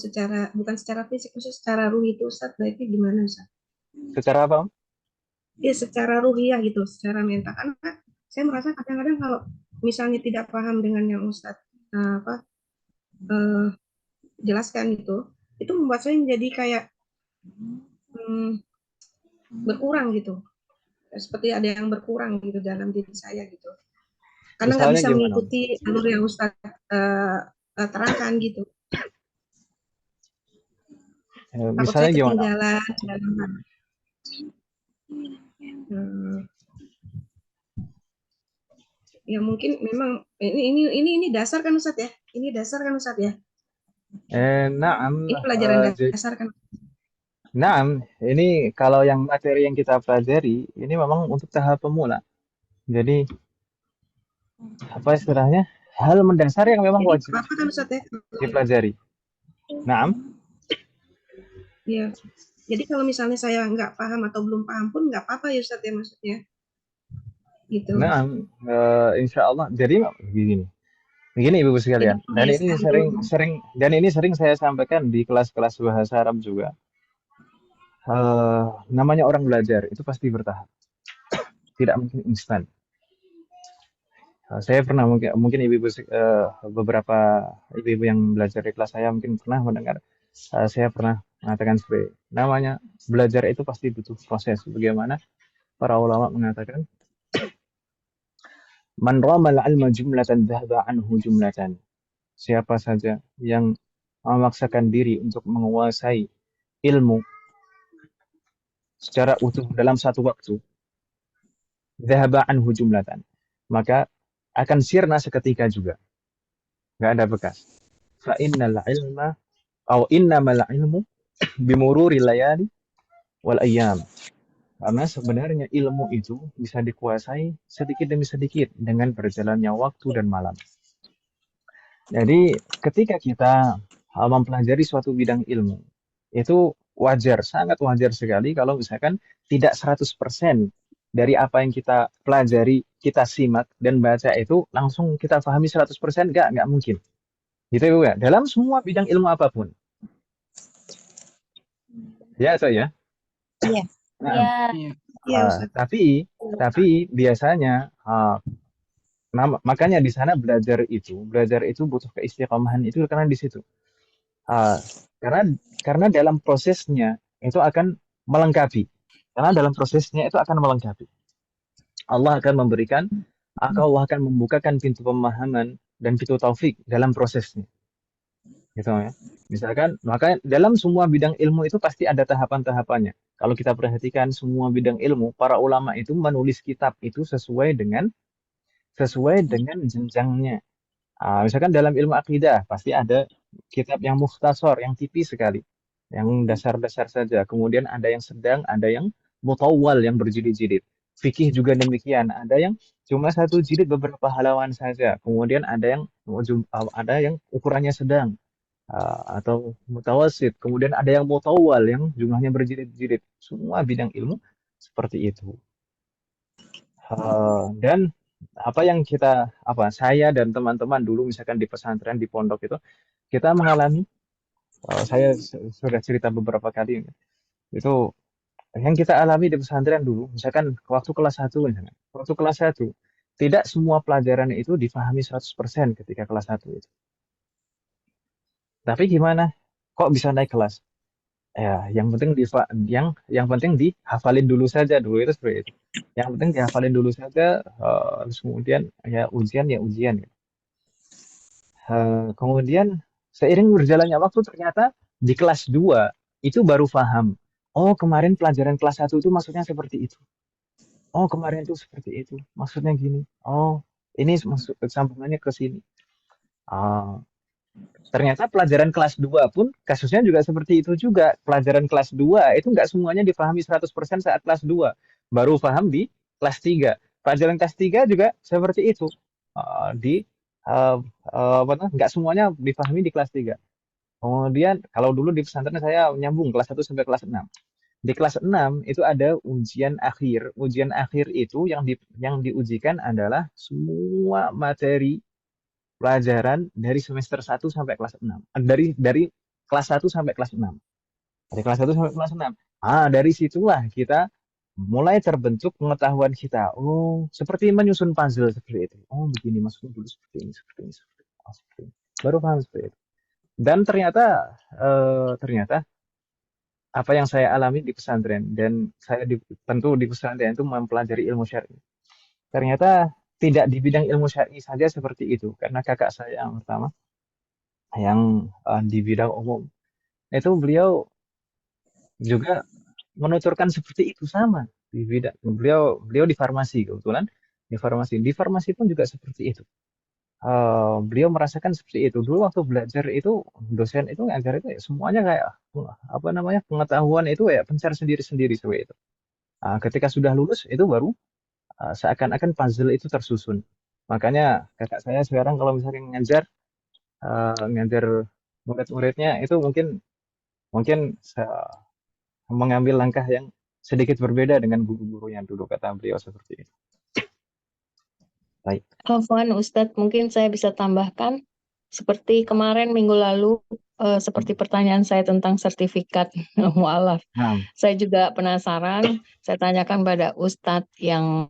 bukan secara fisik, maksudnya secara ruhi itu Ustadz, baiknya gimana Ustadz? Secara apa? Ya secara ruhiyah gitu, secara mental. Karena saya merasa kadang-kadang kalau misalnya tidak paham dengan yang Ustadz jelaskan itu membuat saya menjadi kayak berkurang gitu, seperti ada yang berkurang gitu dalam diri saya gitu, karena nggak bisa mengikuti alur yang Ustadz terangkan gitu. Misalnya gimana? Ketinggalan ya mungkin memang ini dasar kan Ustadz ya, ini dasar kan Ustadz ya. Naam. Ini pelajaran dasar kan. Naam, ini kalau yang materi yang kita pelajari ini memang untuk tahap pemula. Jadi apa istilahnya? Hal mendasar yang memang wajib dipelajari. Naam. Iya. Jadi kalau misalnya saya nggak paham atau belum paham pun nggak apa-apa ya Ustadz ya, maksudnya. Gitu. Naam, insya Allah. Jadi begini Ibu sekalian. Dan ini sering saya sampaikan di kelas-kelas bahasa Arab juga. Namanya orang belajar itu pasti bertahap, tidak mungkin instan. Saya pernah mungkin ibu-ibu beberapa ibu-ibu yang belajar di kelas saya mungkin pernah mendengar saya pernah mengatakan seperti namanya belajar itu pasti butuh proses. Bagaimana para ulama mengatakan man ramal ilma jumlatan dhahaba anhu jumlatan, siapa saja yang memaksakan diri untuk menguasai ilmu secara utuh dalam satu waktu, dhahaba anhu jumlatan, maka akan sirna seketika juga, nggak ada bekas. Fa innal ilma atau innamal ilmu bimururi layali wal ayyam. Karena sebenarnya ilmu itu bisa dikuasai sedikit demi sedikit dengan berjalannya waktu dan malam. Jadi ketika kita mempelajari suatu bidang ilmu, itu wajar, sangat wajar sekali kalau misalkan tidak 100% dari apa yang kita pelajari, kita simak dan baca itu langsung kita pahami 100%, nggak mungkin. Gitu ya, dalam semua bidang ilmu apapun. Ya, atau ya? Iya. Nah, Ya, Iya, Ustaz. tapi biasanya makanya di sana belajar itu butuh keistiqomahan itu karena di situ. Ah, karena dalam prosesnya itu akan melengkapi. Karena dalam prosesnya itu akan melengkapi. Allah akan memberikan, Allah akan membukakan pintu pemahaman dan pintu taufik dalam prosesnya. Gitu ya. Misalkan, maka dalam semua bidang ilmu itu pasti ada tahapan-tahapannya. Kalau kita perhatikan semua bidang ilmu, para ulama itu menulis kitab itu sesuai dengan jenjangnya. Misalkan dalam ilmu akidah pasti ada kitab yang mukhtasar, yang tipis sekali, yang dasar-dasar saja. Kemudian ada yang sedang, ada yang mutawwal yang berjilid-jilid. Fikih juga demikian, ada yang cuma satu jilid beberapa halaman saja. Kemudian ada yang ukurannya sedang atau mutawasid. Kemudian ada yang mutawwal yang jumlahnya berjilid-jilid. Semua bidang ilmu seperti itu. Dan saya dan teman-teman dulu misalkan di pesantren di pondok itu kita mengalami, saya sudah cerita beberapa kali itu yang kita alami di pesantren dulu, misalkan waktu kelas 1 misalkan. Waktu kelas 1 tidak semua pelajaran itu difahami 100% ketika kelas 1 itu. Tapi gimana? Kok bisa naik kelas? Ya, yang penting dihafalin dulu saja dulu itu seperti itu. Yang penting dihafalin dulu saja, terus kemudian ya ujian. Kemudian seiring berjalannya waktu ternyata di kelas 2 itu baru paham. Oh, kemarin pelajaran kelas 1 itu maksudnya seperti itu. Oh, kemarin itu seperti itu. Maksudnya gini. Oh, ini sambungannya ke sini. Ah, ternyata pelajaran kelas 2 pun kasusnya juga seperti itu juga. Pelajaran kelas 2 itu nggak semuanya dipahami 100% saat kelas 2. Baru paham di kelas 3. Pelajaran kelas 3 juga seperti itu. Nggak semuanya dipahami di kelas 3. Kemudian kalau dulu di pesantren saya nyambung kelas 1 sampai kelas 6. Di kelas 6 itu ada ujian akhir. Ujian akhir itu yang diujikan adalah semua materi pelajaran dari semester 1 sampai kelas 6. Dari kelas 1 sampai kelas 6. Dari kelas 1 sampai kelas 6. Dari situlah kita mulai terbentuk pengetahuan kita. Oh, seperti menyusun puzzle seperti itu. Oh, begini maksudnya dulu seperti ini. Oh, seperti ini. Baru paham seperti itu. Dan ternyata apa yang saya alami di pesantren dan saya tentu di pesantren itu mempelajari ilmu syar'i. Ternyata tidak di bidang ilmu syar'i saja seperti itu, karena kakak saya yang pertama yang di bidang umum itu beliau juga menuturkan seperti itu sama di bidang beliau di farmasi kebetulan di farmasi pun juga seperti itu. Beliau merasakan seperti itu dulu waktu belajar itu dosen itu ngajar itu ya semuanya kayak apa namanya pengetahuan itu ya pencar sendiri-sendiri seperti itu. Ketika sudah lulus itu baru seakan-akan puzzle itu tersusun. Makanya kakak saya sekarang kalau misalnya ngajar murid-muridnya itu mungkin mengambil langkah yang sedikit berbeda dengan guru-guru yang dulu kata beliau seperti itu. Baik. Afwan Ustadz, mungkin saya bisa tambahkan seperti kemarin minggu lalu seperti pertanyaan saya tentang sertifikat mu'alaf. Saya juga penasaran, saya tanyakan pada Ustadz yang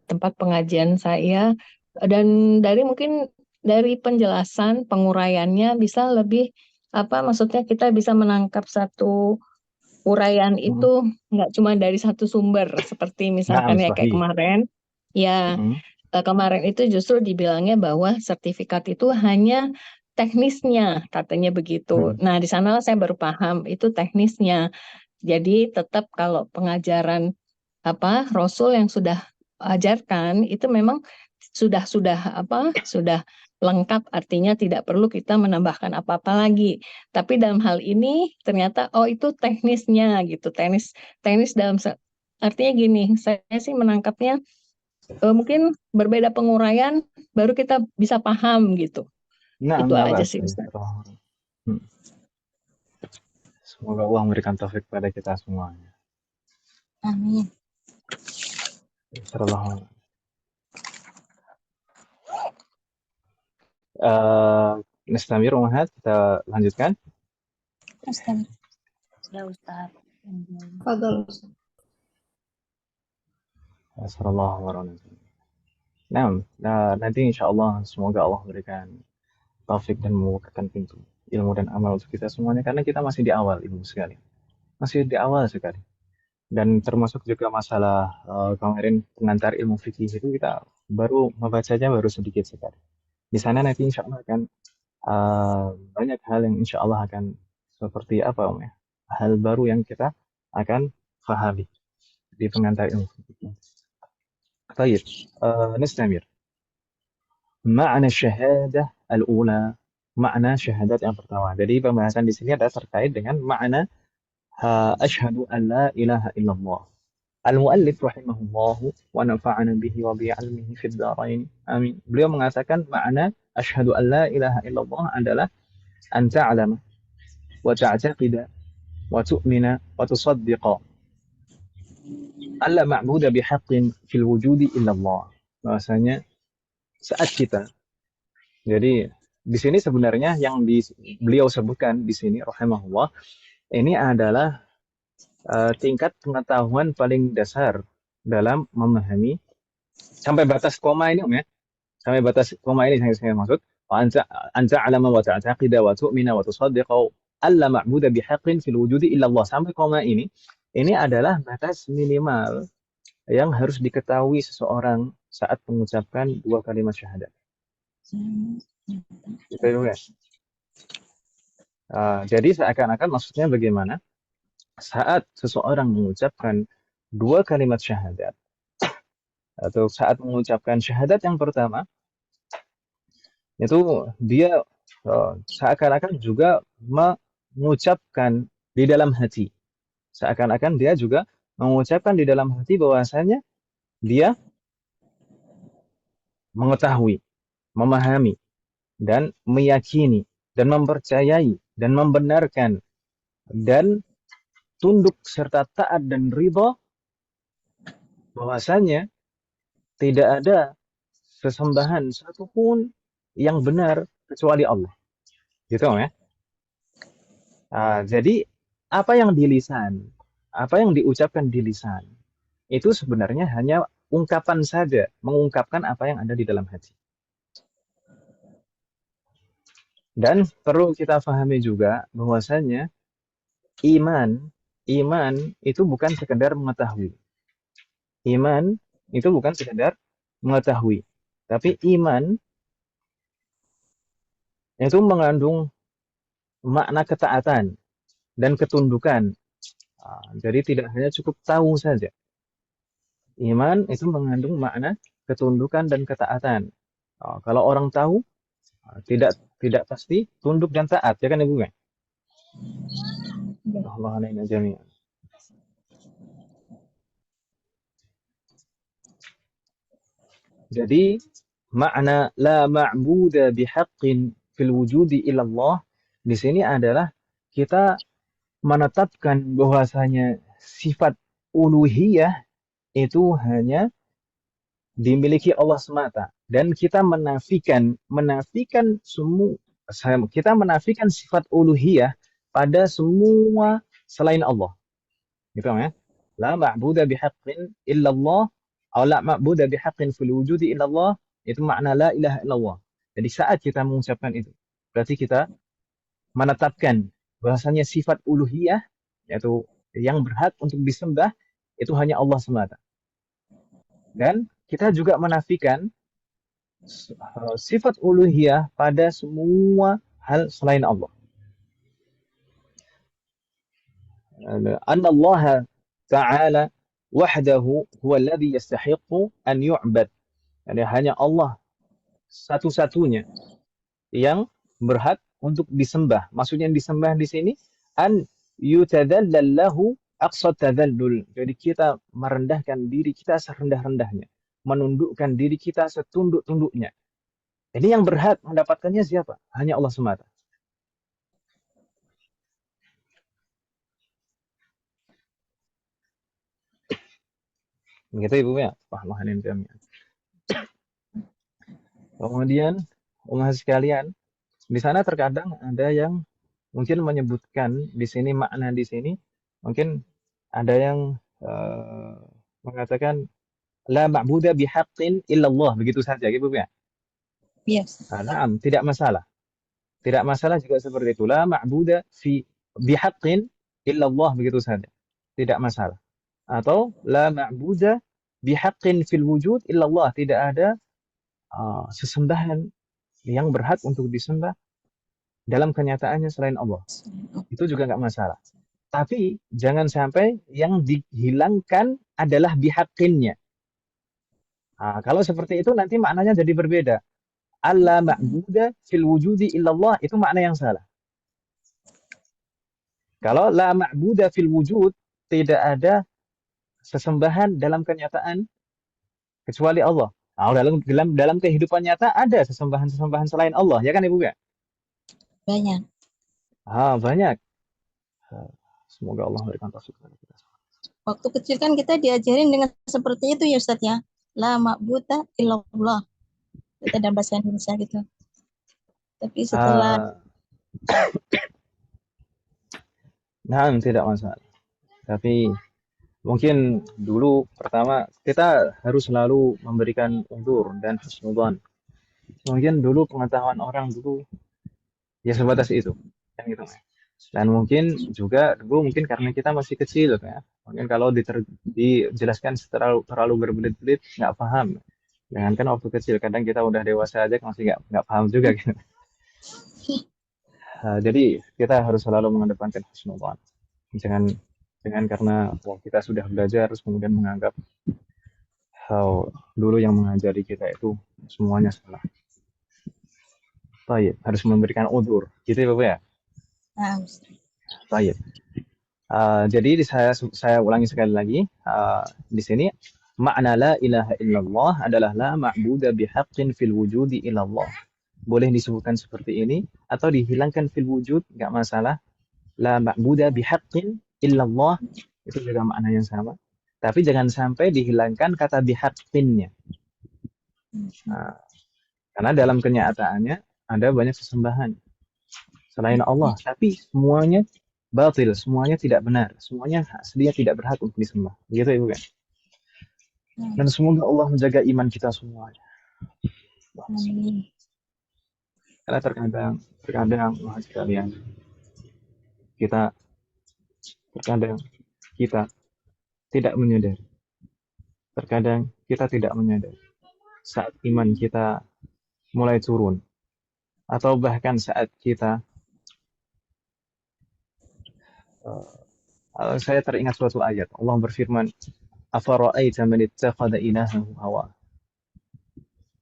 tempat pengajian saya dan mungkin dari penjelasan penguraiannya bisa lebih maksudnya kita bisa menangkap satu uraian itu nggak cuma dari satu sumber seperti misalkan kayak kemarin ya. Kemarin itu justru dibilangnya bahwa sertifikat itu hanya teknisnya, katanya begitu. Nah, di sana saya baru paham itu teknisnya. Jadi tetap kalau pengajaran Rasul yang sudah ajarkan itu memang sudah lengkap, artinya tidak perlu kita menambahkan apa-apa lagi. Tapi dalam hal ini ternyata itu teknisnya gitu. Teknis dalam artinya gini, saya sih menangkapnya mungkin berbeda penguraian baru kita bisa paham gitu. Itu aja sih Ustaz. Semoga Allah memberikan taufik pada kita semuanya. Amin. Nastamir Umahat, kita lanjutkan. Ustaz. Ya Ustaz. Fadol. Nah, nanti insya Allah semoga Allah memberikan taufik dan membukakan pintu ilmu dan amal untuk kita semuanya, karena kita masih di awal ilmu sekali, masih di awal sekali. Dan termasuk juga masalah kemarin pengantar ilmu fikih itu kita baru membacanya baru sedikit sekali. Di sana nanti insya Allah akan banyak hal yang insya Allah akan seperti apa ya, hal baru yang kita akan fahami di pengantar ilmu fikih. Baik, Nastamir. Ma'na syahadah al-ula, makna syahadat yang pertama. Jadi pembahasan di sini adalah terkait dengan makna asyhadu an la ilaha illallah. Al-muallif rahimahullahu wa nafa'ana bihi wa bi'ilmihi fid dharain. Amin. Beliau mengatakan makna asyhadu an la ilaha illallah adalah an ta'lama wa ta'taqida wa tu'mina wa tusaddiqa alla ma'buda bihaqqin fil wujudi illallah. Bahwasanya saat kita, jadi di sini sebenarnya yang beliau sebutkan di sini rahimahullah ini adalah tingkat pengetahuan paling dasar dalam memahami sampai batas koma ini ya, sampai batas koma ini saya maksud anta alama wa ta'taqida wa tu'mina wa tusaddiqa alla ma'buda bihaqqin fil wujudi illallah, sampai koma ini adalah batas minimal yang harus diketahui seseorang saat mengucapkan dua kalimat syahadat. Jadi seakan-akan maksudnya bagaimana? Saat seseorang mengucapkan dua kalimat syahadat, atau saat mengucapkan syahadat yang pertama, itu dia seakan-akan juga mengucapkan di dalam hati. Seakan-akan dia juga mengucapkan di dalam hati bahwasanya dia mengetahui, memahami, dan meyakini, dan mempercayai, dan membenarkan, dan tunduk serta taat dan ridha bahwasanya tidak ada sesembahan satupun yang benar kecuali Allah. Gitu ya. Jadi apa yang di lisan, apa yang diucapkan di lisan, itu sebenarnya hanya ungkapan saja, mengungkapkan apa yang ada di dalam hati. Dan perlu kita pahami juga bahwasanya iman itu bukan sekedar mengetahui. Iman itu bukan sekedar mengetahui, tapi iman itu mengandung makna ketaatan dan ketundukan. Jadi tidak hanya cukup tahu saja. Iman itu mengandung makna ketundukan dan ketaatan. Kalau orang tahu, tidak pasti tunduk dan taat, ya kan Ibu? Allah alaina jami'an. Jadi makna la ma'buda bihaqqin fil wujudi illallah di sini adalah kita menetapkan bahwasanya sifat uluhiyah itu hanya dimiliki Allah semata, dan kita menafikan sifat uluhiyah pada semua selain Allah. Gitu ya. La ma'buda bihaqqin illallah atau la ma'buda bihaqqin fil wujudi illallah, itu makna la ilaha illallah. Jadi saat kita mengucapkan itu, berarti kita menetapkan bahasanya sifat uluhiyah, yaitu yang berhak untuk disembah itu hanya Allah semata. Dan kita juga menafikan sifat uluhiyah pada semua hal selain Allah. Anna Allah Ta'ala wahdahu huwa alladhi yastahiqqu an yu'bad Jadi hanya Allah satu-satunya yang berhak untuk disembah. Maksudnya yang disembah di sini an yutadzallallahu aqsa tadzallul. Jadi kita merendahkan diri kita serendah-rendahnya, menundukkan diri kita setunduk-tunduknya. Ini yang berhak mendapatkannya siapa? Hanya Allah semata. Begitu Ibu ya, pahamanin jami'an. Kemudian, umat sekalian, di sana terkadang ada yang mungkin menyebutkan di sini makna di sini, mungkin ada yang mengatakan la ma'buda bihaqqin illallah, begitu saja gitu ya. Yes. Nah, tidak masalah. Tidak masalah juga seperti itu. La ma'buda fi bihaqqin illallah, begitu saja. Tidak masalah. Atau la ma'buda bihaqqin fil wujud illallah, tidak ada sesembahan yang berhak untuk disembah dalam kenyataannya selain Allah. Itu juga nggak masalah. Tapi jangan sampai yang dihilangkan adalah bihaqqinnya. Kalau seperti itu nanti maknanya jadi berbeda. Alla ma'buda fil wujudi illallah, itu makna yang salah. Kalau la ma'buda fil wujud, tidak ada sesembahan dalam kenyataan kecuali Allah. Dalam kehidupan nyata ada sesembahan-sesembahan selain Allah, ya kan Ibu ya? Banyak. Banyak. Semoga Allah memberikan taufik kepada kita. Waktu kecil kan kita diajarin dengan seperti itu ya Ustaz ya. La ma'buda illallah. Kita dalam bahasa Indonesia gitu. Tapi setelah tidak masalah. Tapi mungkin dulu pertama kita harus selalu memberikan undur dan husnudzon. Mungkin dulu pengetahuan orang dulu ya sebatas itu, kan gitu. Dan mungkin juga dulu mungkin karena kita masih kecil ya. Mungkin kalau dijelaskan terlalu berbelit-belit nggak paham. Jangankan waktu kecil, kadang kita udah dewasa aja masih nggak paham juga gitu. Jadi kita harus selalu mengedepankan husnudzon. Jangan karena kita sudah belajar terus kemudian menganggap dulu yang mengajari kita itu semuanya salah. Baik, harus memberikan udzur. Gitu ya Bapak ya? Baik. Jadi saya ulangi sekali lagi. Di sini makna la ilaha illallah adalah la ma'buda bihaqqin fil wujudi illallah. Boleh disebutkan seperti ini atau dihilangkan fil wujud, nggak masalah. La ma'buda bihaqqin illallah, itu juga makna yang sama. Tapi jangan sampai dihilangkan kata bihaqqinnya. Karena dalam kenyataannya ada banyak sesembahan selain Allah, tapi semuanya batil, semuanya tidak benar, semuanya dia tidak berhak untuk disembah. Begitu Ibu kan? Dan semoga Allah menjaga iman kita semuanya. Karena terkadang sekalian kita tidak menyadari. Terkadang kita tidak menyadari saat iman kita mulai turun, atau bahkan saat kita saya teringat suatu ayat. Allah berfirman, "Afara'aita man ittakhadha ilahahu hawa."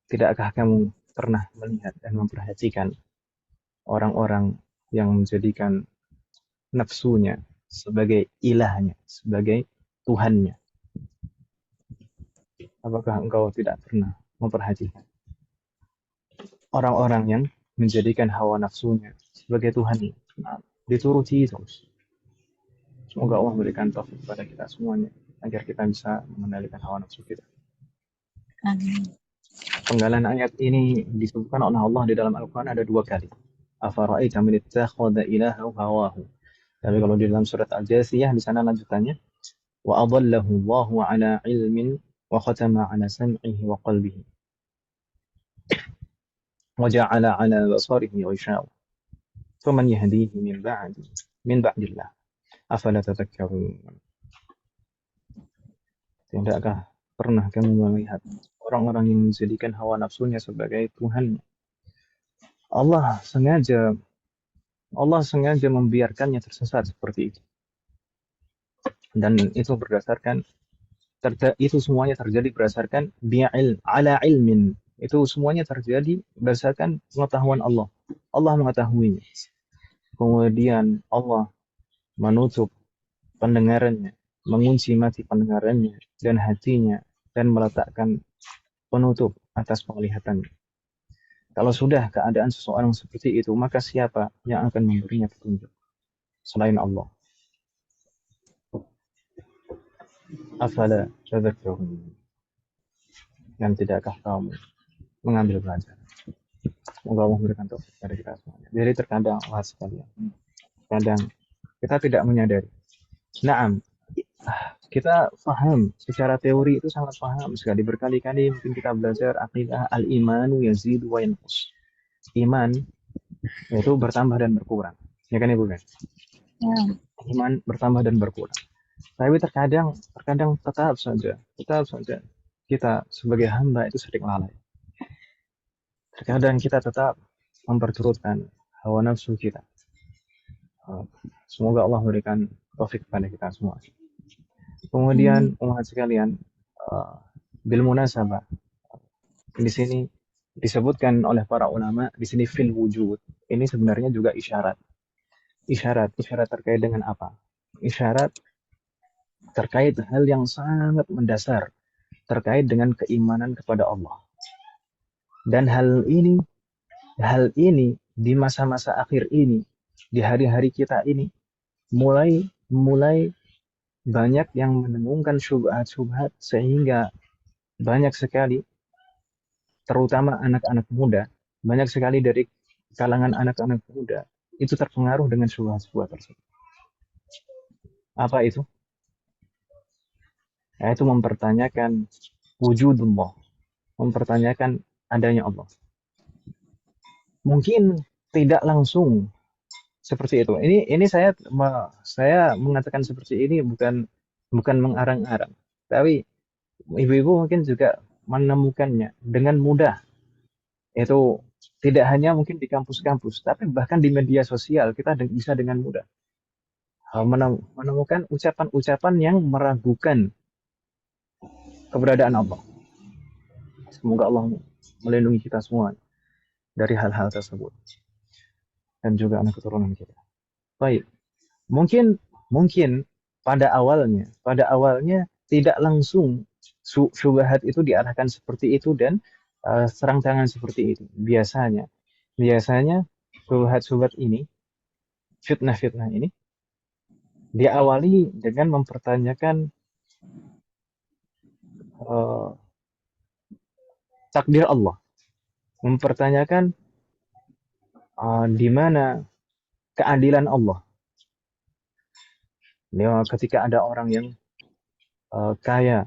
Tidakkah kamu pernah melihat dan memperhatikan orang-orang yang menjadikan nafsunya sebagai ilahnya, sebagai Tuhannya? Apakah engkau tidak pernah memperhatikan orang-orang yang menjadikan hawa nafsunya sebagai Tuhannya? Dituruti terus. Semoga Allah memberikan taufik kepada kita semuanya agar kita bisa mengendalikan hawa nafsu kita. Amin. Penggalan ayat ini disebutkan oleh Allah di dalam Al-Quran ada 2 kali. Afara'aita man ittakhadha ilahahu hawahu. Tapi kalau di dalam surat Al-Jasiyah di sana lanjutannya, wa adallahu Allahu ala ilmin wa khatama ala sam'ihi wa qalbihi wa ja'ala ala basarihi ghishawa. Faman yahdihi min ba'dillah. Afala tadhakkarun. Tidakkah pernah kamu melihat orang-orang yang menjadikan hawa nafsunya sebagai Tuhan? Allah sengaja membiarkannya tersesat seperti itu. Dan itu berdasarkan itu semuanya terjadi berdasarkan ala ilmin. Itu semuanya terjadi berdasarkan pengetahuan Allah. Allah mengetahuinya. Kemudian Allah menutup pendengarannya, mengunci mati pendengarannya dan hatinya, dan meletakkan penutup atas penglihatannya. Kalau sudah keadaan seseorang seperti itu, maka siapa yang akan memberinya petunjuk selain Allah? Afala tadhakkarun. Dan tidakkah kamu mengambil pelajaran? Semoga Allah memberikan taufik kepada kita semuanya. Jadi terkadang sekalian, kadang kita tidak menyadari. Naam, kita paham secara teori itu sangat paham sekali. Berkali-kali mungkin kita belajar aqidah al-imanu yazidu wa yanqus. Iman itu bertambah dan berkurang. Ya kan Ibu kan? Ya. Iman bertambah dan berkurang. Tapi terkadang tetap saja kita sebagai hamba itu sering lalai. Terkadang kita tetap memperturutkan hawa nafsu kita. Semoga Allah memberikan taufik kepada kita semua. Kemudian umat sekalian, bil munasabah, di sini disebutkan oleh para ulama di sini fil wujud. Ini sebenarnya juga isyarat terkait dengan apa? Isyarat terkait hal yang sangat mendasar terkait dengan keimanan kepada Allah. Dan hal ini di masa-masa akhir ini, di hari-hari kita ini, mulai banyak yang menengungkan syubhat sehingga banyak sekali, terutama anak-anak muda, banyak sekali dari kalangan anak-anak muda itu terpengaruh dengan syubhat tersebut. Apa itu? Yaitu mempertanyakan wujudullah, mempertanyakan adanya Allah. Mungkin tidak langsung seperti itu. Ini saya mengatakan seperti ini bukan mengarang-arang, tapi ibu-ibu mungkin juga menemukannya dengan mudah. Itu tidak hanya mungkin di kampus-kampus, tapi bahkan di media sosial kita bisa dengan mudah menemukan ucapan-ucapan yang meragukan keberadaan Allah. Semoga Allah melindungi kita semua dari hal-hal tersebut dan juga anak keturunan kita. Baik, mungkin pada awalnya tidak langsung syubhat itu diarahkan seperti itu dan serang tangan seperti itu. Biasanya syubhat ini, fitnah ini diawali dengan mempertanyakan takdir Allah, mempertanyakan di mana keadilan Allah. Ketika ada orang yang kaya,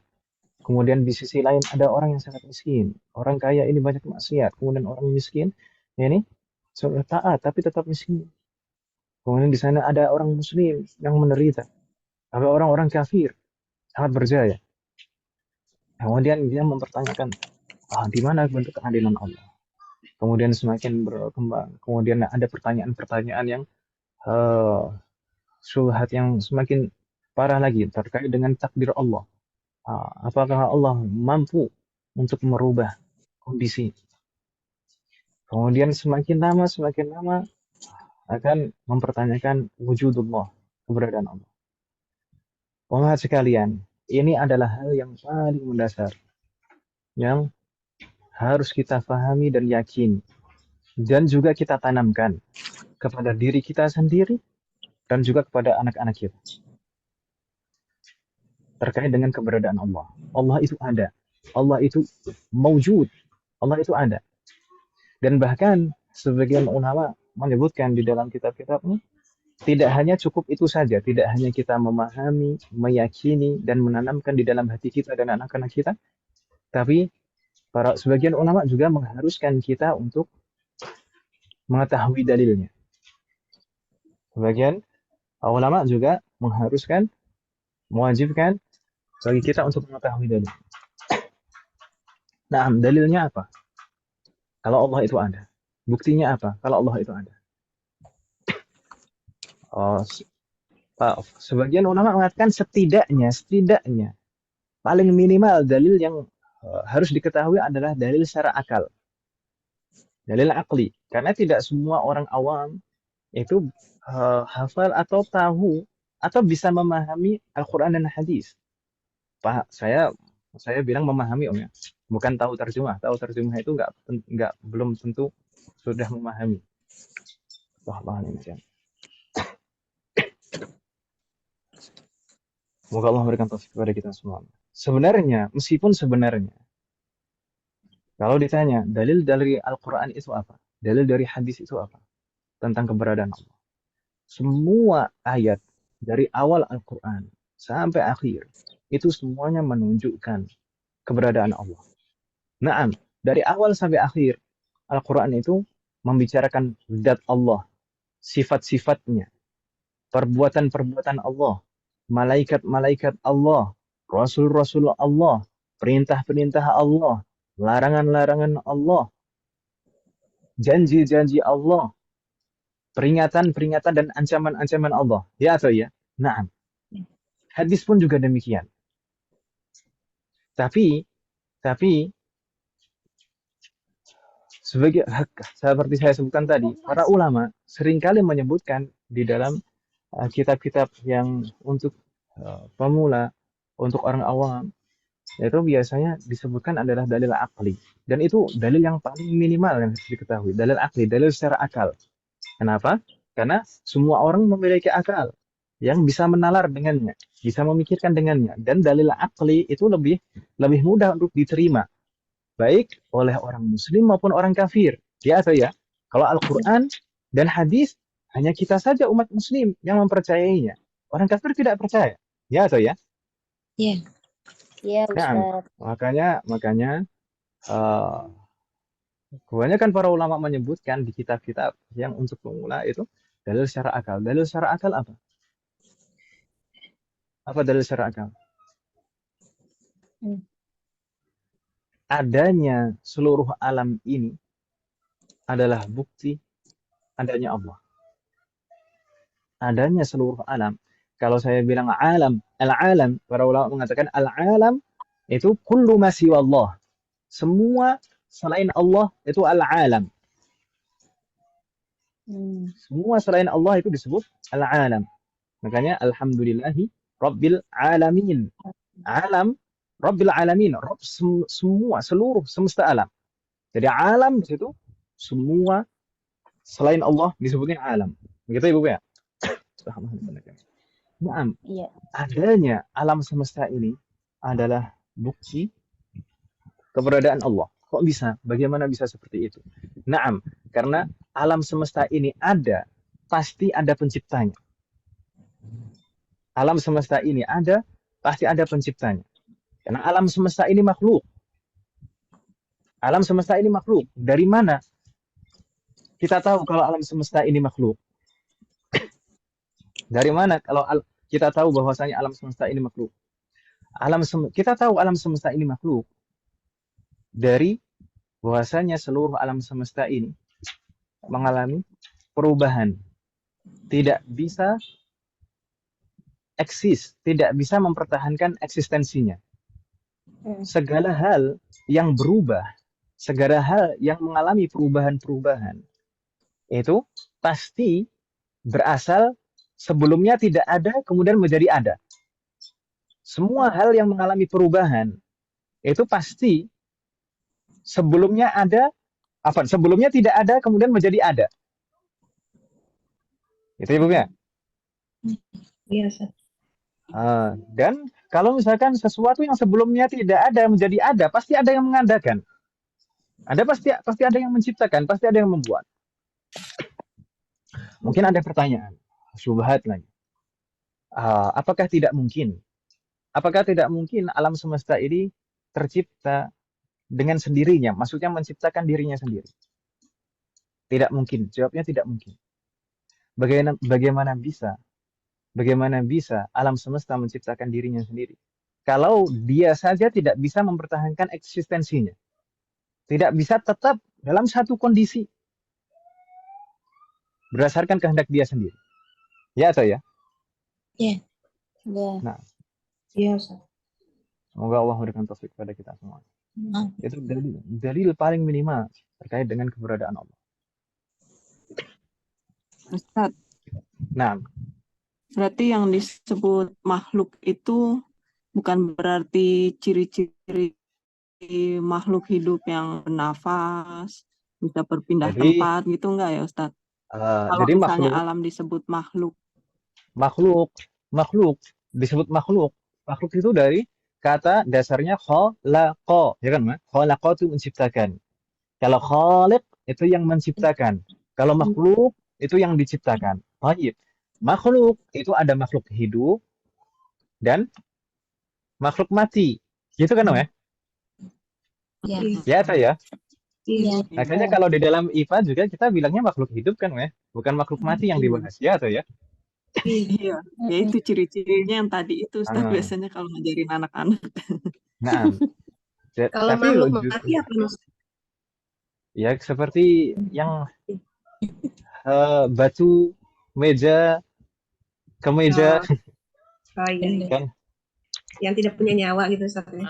kemudian di sisi lain ada orang yang sangat miskin. Orang kaya ini banyak maksiat, kemudian orang miskin ini sudah taat tapi tetap miskin. Kemudian di sana ada orang muslim yang menderita, ada orang-orang kafir sangat berjaya. Kemudian dia mempertanyakan di mana bentuk keadilan Allah. Kemudian semakin berkembang, kemudian ada pertanyaan-pertanyaan yang syubhat yang semakin parah lagi terkait dengan takdir Allah. Apakah Allah mampu untuk merubah kondisi? Kemudian semakin lama akan mempertanyakan wujudullah, keberadaan Allah. Umat sekalian, ini adalah hal yang paling mendasar yang harus kita pahami dan yakini, dan juga kita tanamkan kepada diri kita sendiri dan juga kepada anak-anak kita terkait dengan keberadaan Allah. Allah itu ada, Allah itu maujud, Allah itu ada. Dan bahkan sebagian ulama menyebutkan di dalam kitab-kitabnya, tidak hanya cukup itu saja, tidak hanya kita memahami, meyakini, dan menanamkan di dalam hati kita dan anak-anak kita, tapi sebagian ulama juga mengharuskan kita untuk mengetahui dalilnya. Sebagian ulama juga mewajibkan bagi kita untuk mengetahui dalil. Nah, dalilnya apa? Kalau Allah itu ada. Buktinya apa? Kalau Allah itu ada. Sebagian ulama mengatakan setidaknya paling minimal dalil yang harus diketahui adalah dalil secara akal, dalil akli. Karena tidak semua orang awam itu hafal atau tahu atau bisa memahami Al-Quran dan hadis. Pak, saya bilang memahami Om ya, bukan tahu terjemah. Tahu terjemah itu belum tentu sudah memahami. Wah, ini. Semoga Allah memberikan taufik kepada kita semua. Sebenarnya, meskipun sebenarnya, kalau ditanya dalil dari Al-Quran itu apa? Dalil dari hadis itu apa? Tentang keberadaan Allah. Semua ayat dari awal Al-Quran sampai akhir, itu semuanya menunjukkan keberadaan Allah. Naam, dari awal sampai akhir, Al-Quran itu membicarakan zat Allah, sifat-sifatnya, perbuatan-perbuatan Allah, malaikat-malaikat Allah, rasul-rasul Allah, perintah-perintah Allah, larangan-larangan Allah, janji-janji Allah, peringatan-peringatan dan ancaman-ancaman Allah. Ya atau ya? Naam. Hadis pun juga demikian. Tapi seperti saya sebutkan tadi, para ulama seringkali menyebutkan di dalam kitab-kitab yang untuk pemula, untuk orang awam, itu biasanya disebutkan adalah dalil akli. Dan itu dalil yang paling minimal yang harus diketahui. Dalil akli, dalil secara akal. Kenapa? Karena semua orang memiliki akal yang bisa menalar dengannya, bisa memikirkan dengannya. Dan dalil akli itu lebih mudah untuk diterima, baik oleh orang muslim maupun orang kafir. Ya atau ya? Kalau Al-Quran dan hadis, hanya kita saja umat muslim yang mempercayainya. Orang kafir tidak percaya. Ya atau ya? Iya. Iya, Nah, Ustaz. makanya kebanyakan para ulama menyebutkan di kitab-kitab yang untuk pemula itu dalil secara akal. Dalil secara akal apa? Apa dalil secara akal? Adanya seluruh alam ini adalah bukti adanya Allah. Adanya seluruh alam. Kalau saya bilang alam, al-alam, para ulama mengatakan al-alam itu kullu ma siwa Allah. Semua selain Allah itu al-alam. Semua selain Allah itu disebut al-alam. Makanya alhamdulillahi rabbil alamin. Alam rabbil alamin, Rabb semua, seluruh semesta alam. Jadi alam di situ semua selain Allah disebutnya alam. Begitu Ibu ya? Naam. Iya. Adanya alam semesta ini adalah bukti keberadaan Allah. Kok bisa? Bagaimana bisa seperti itu? Naam, karena alam semesta ini ada, pasti ada penciptanya. Alam semesta ini ada, pasti ada penciptanya. Karena alam semesta ini makhluk. Alam semesta ini makhluk. Dari mana kita tahu kalau alam semesta ini makhluk? Dari mana kalau kita tahu bahwasanya alam semesta ini makhluk? Kita tahu alam semesta ini makhluk dari bahwasanya seluruh alam semesta ini mengalami perubahan. Tidak bisa eksis, tidak bisa mempertahankan eksistensinya. Segala hal yang berubah, segala hal yang mengalami perubahan-perubahan, itu pasti berasal sebelumnya tidak ada, kemudian menjadi ada. Semua hal yang mengalami perubahan, itu pasti sebelumnya ada, sebelumnya tidak ada, kemudian menjadi ada. Itu Ibu ya? Biasa. Dan kalau misalkan sesuatu yang sebelumnya tidak ada menjadi ada, pasti ada yang mengadakan. Pasti ada yang menciptakan, pasti ada yang membuat. Mungkin ada pertanyaan, syubhat lagi. Apakah tidak mungkin? Apakah tidak mungkin alam semesta ini tercipta dengan sendirinya? Maksudnya menciptakan dirinya sendiri? Tidak mungkin. Jawabnya tidak mungkin. Bagaimana bisa? Bagaimana bisa alam semesta menciptakan dirinya sendiri? Kalau dia saja tidak bisa mempertahankan eksistensinya. Tidak bisa tetap dalam satu kondisi. Berdasarkan kehendak dia sendiri. Ya atau ya? Iya. Iya. Nah, Biasa. Semoga Allah memberikan taufik kepada kita semua. Itu dalil paling minimal terkait dengan keberadaan Allah. Ustaz, Nah, berarti yang disebut makhluk itu bukan berarti ciri-ciri makhluk hidup yang bernafas, bisa berpindah jadi tempat gitu enggak ya Ustaz? Kalau jadi misalnya makhluk alam disebut makhluk. disebut makhluk. Makhluk itu dari kata dasarnya khalaqa, ya kan, Ma? Khalaqa itu menciptakan. Kalau khaliq itu yang menciptakan. Kalau makhluk itu yang diciptakan. Baik. Makhluk itu ada makhluk hidup dan makhluk mati. Gitu kan, Ma? Ya. Ya, atau ya? Iya. Makanya kalau di dalam IPA juga kita bilangnya makhluk hidup kan, Ma? Bukan makhluk mati yang dibahas. Ya, atau ya? Iya, ya itu ciri-cirinya yang tadi itu Ustaz biasanya kalau ngajarin anak-anak. Nah, Kalau tapi makhluk mati apa maksudnya? ya seperti yang batu, meja, kemeja, Oh iya. kan? Yang tidak punya nyawa gitu Ustaz ya.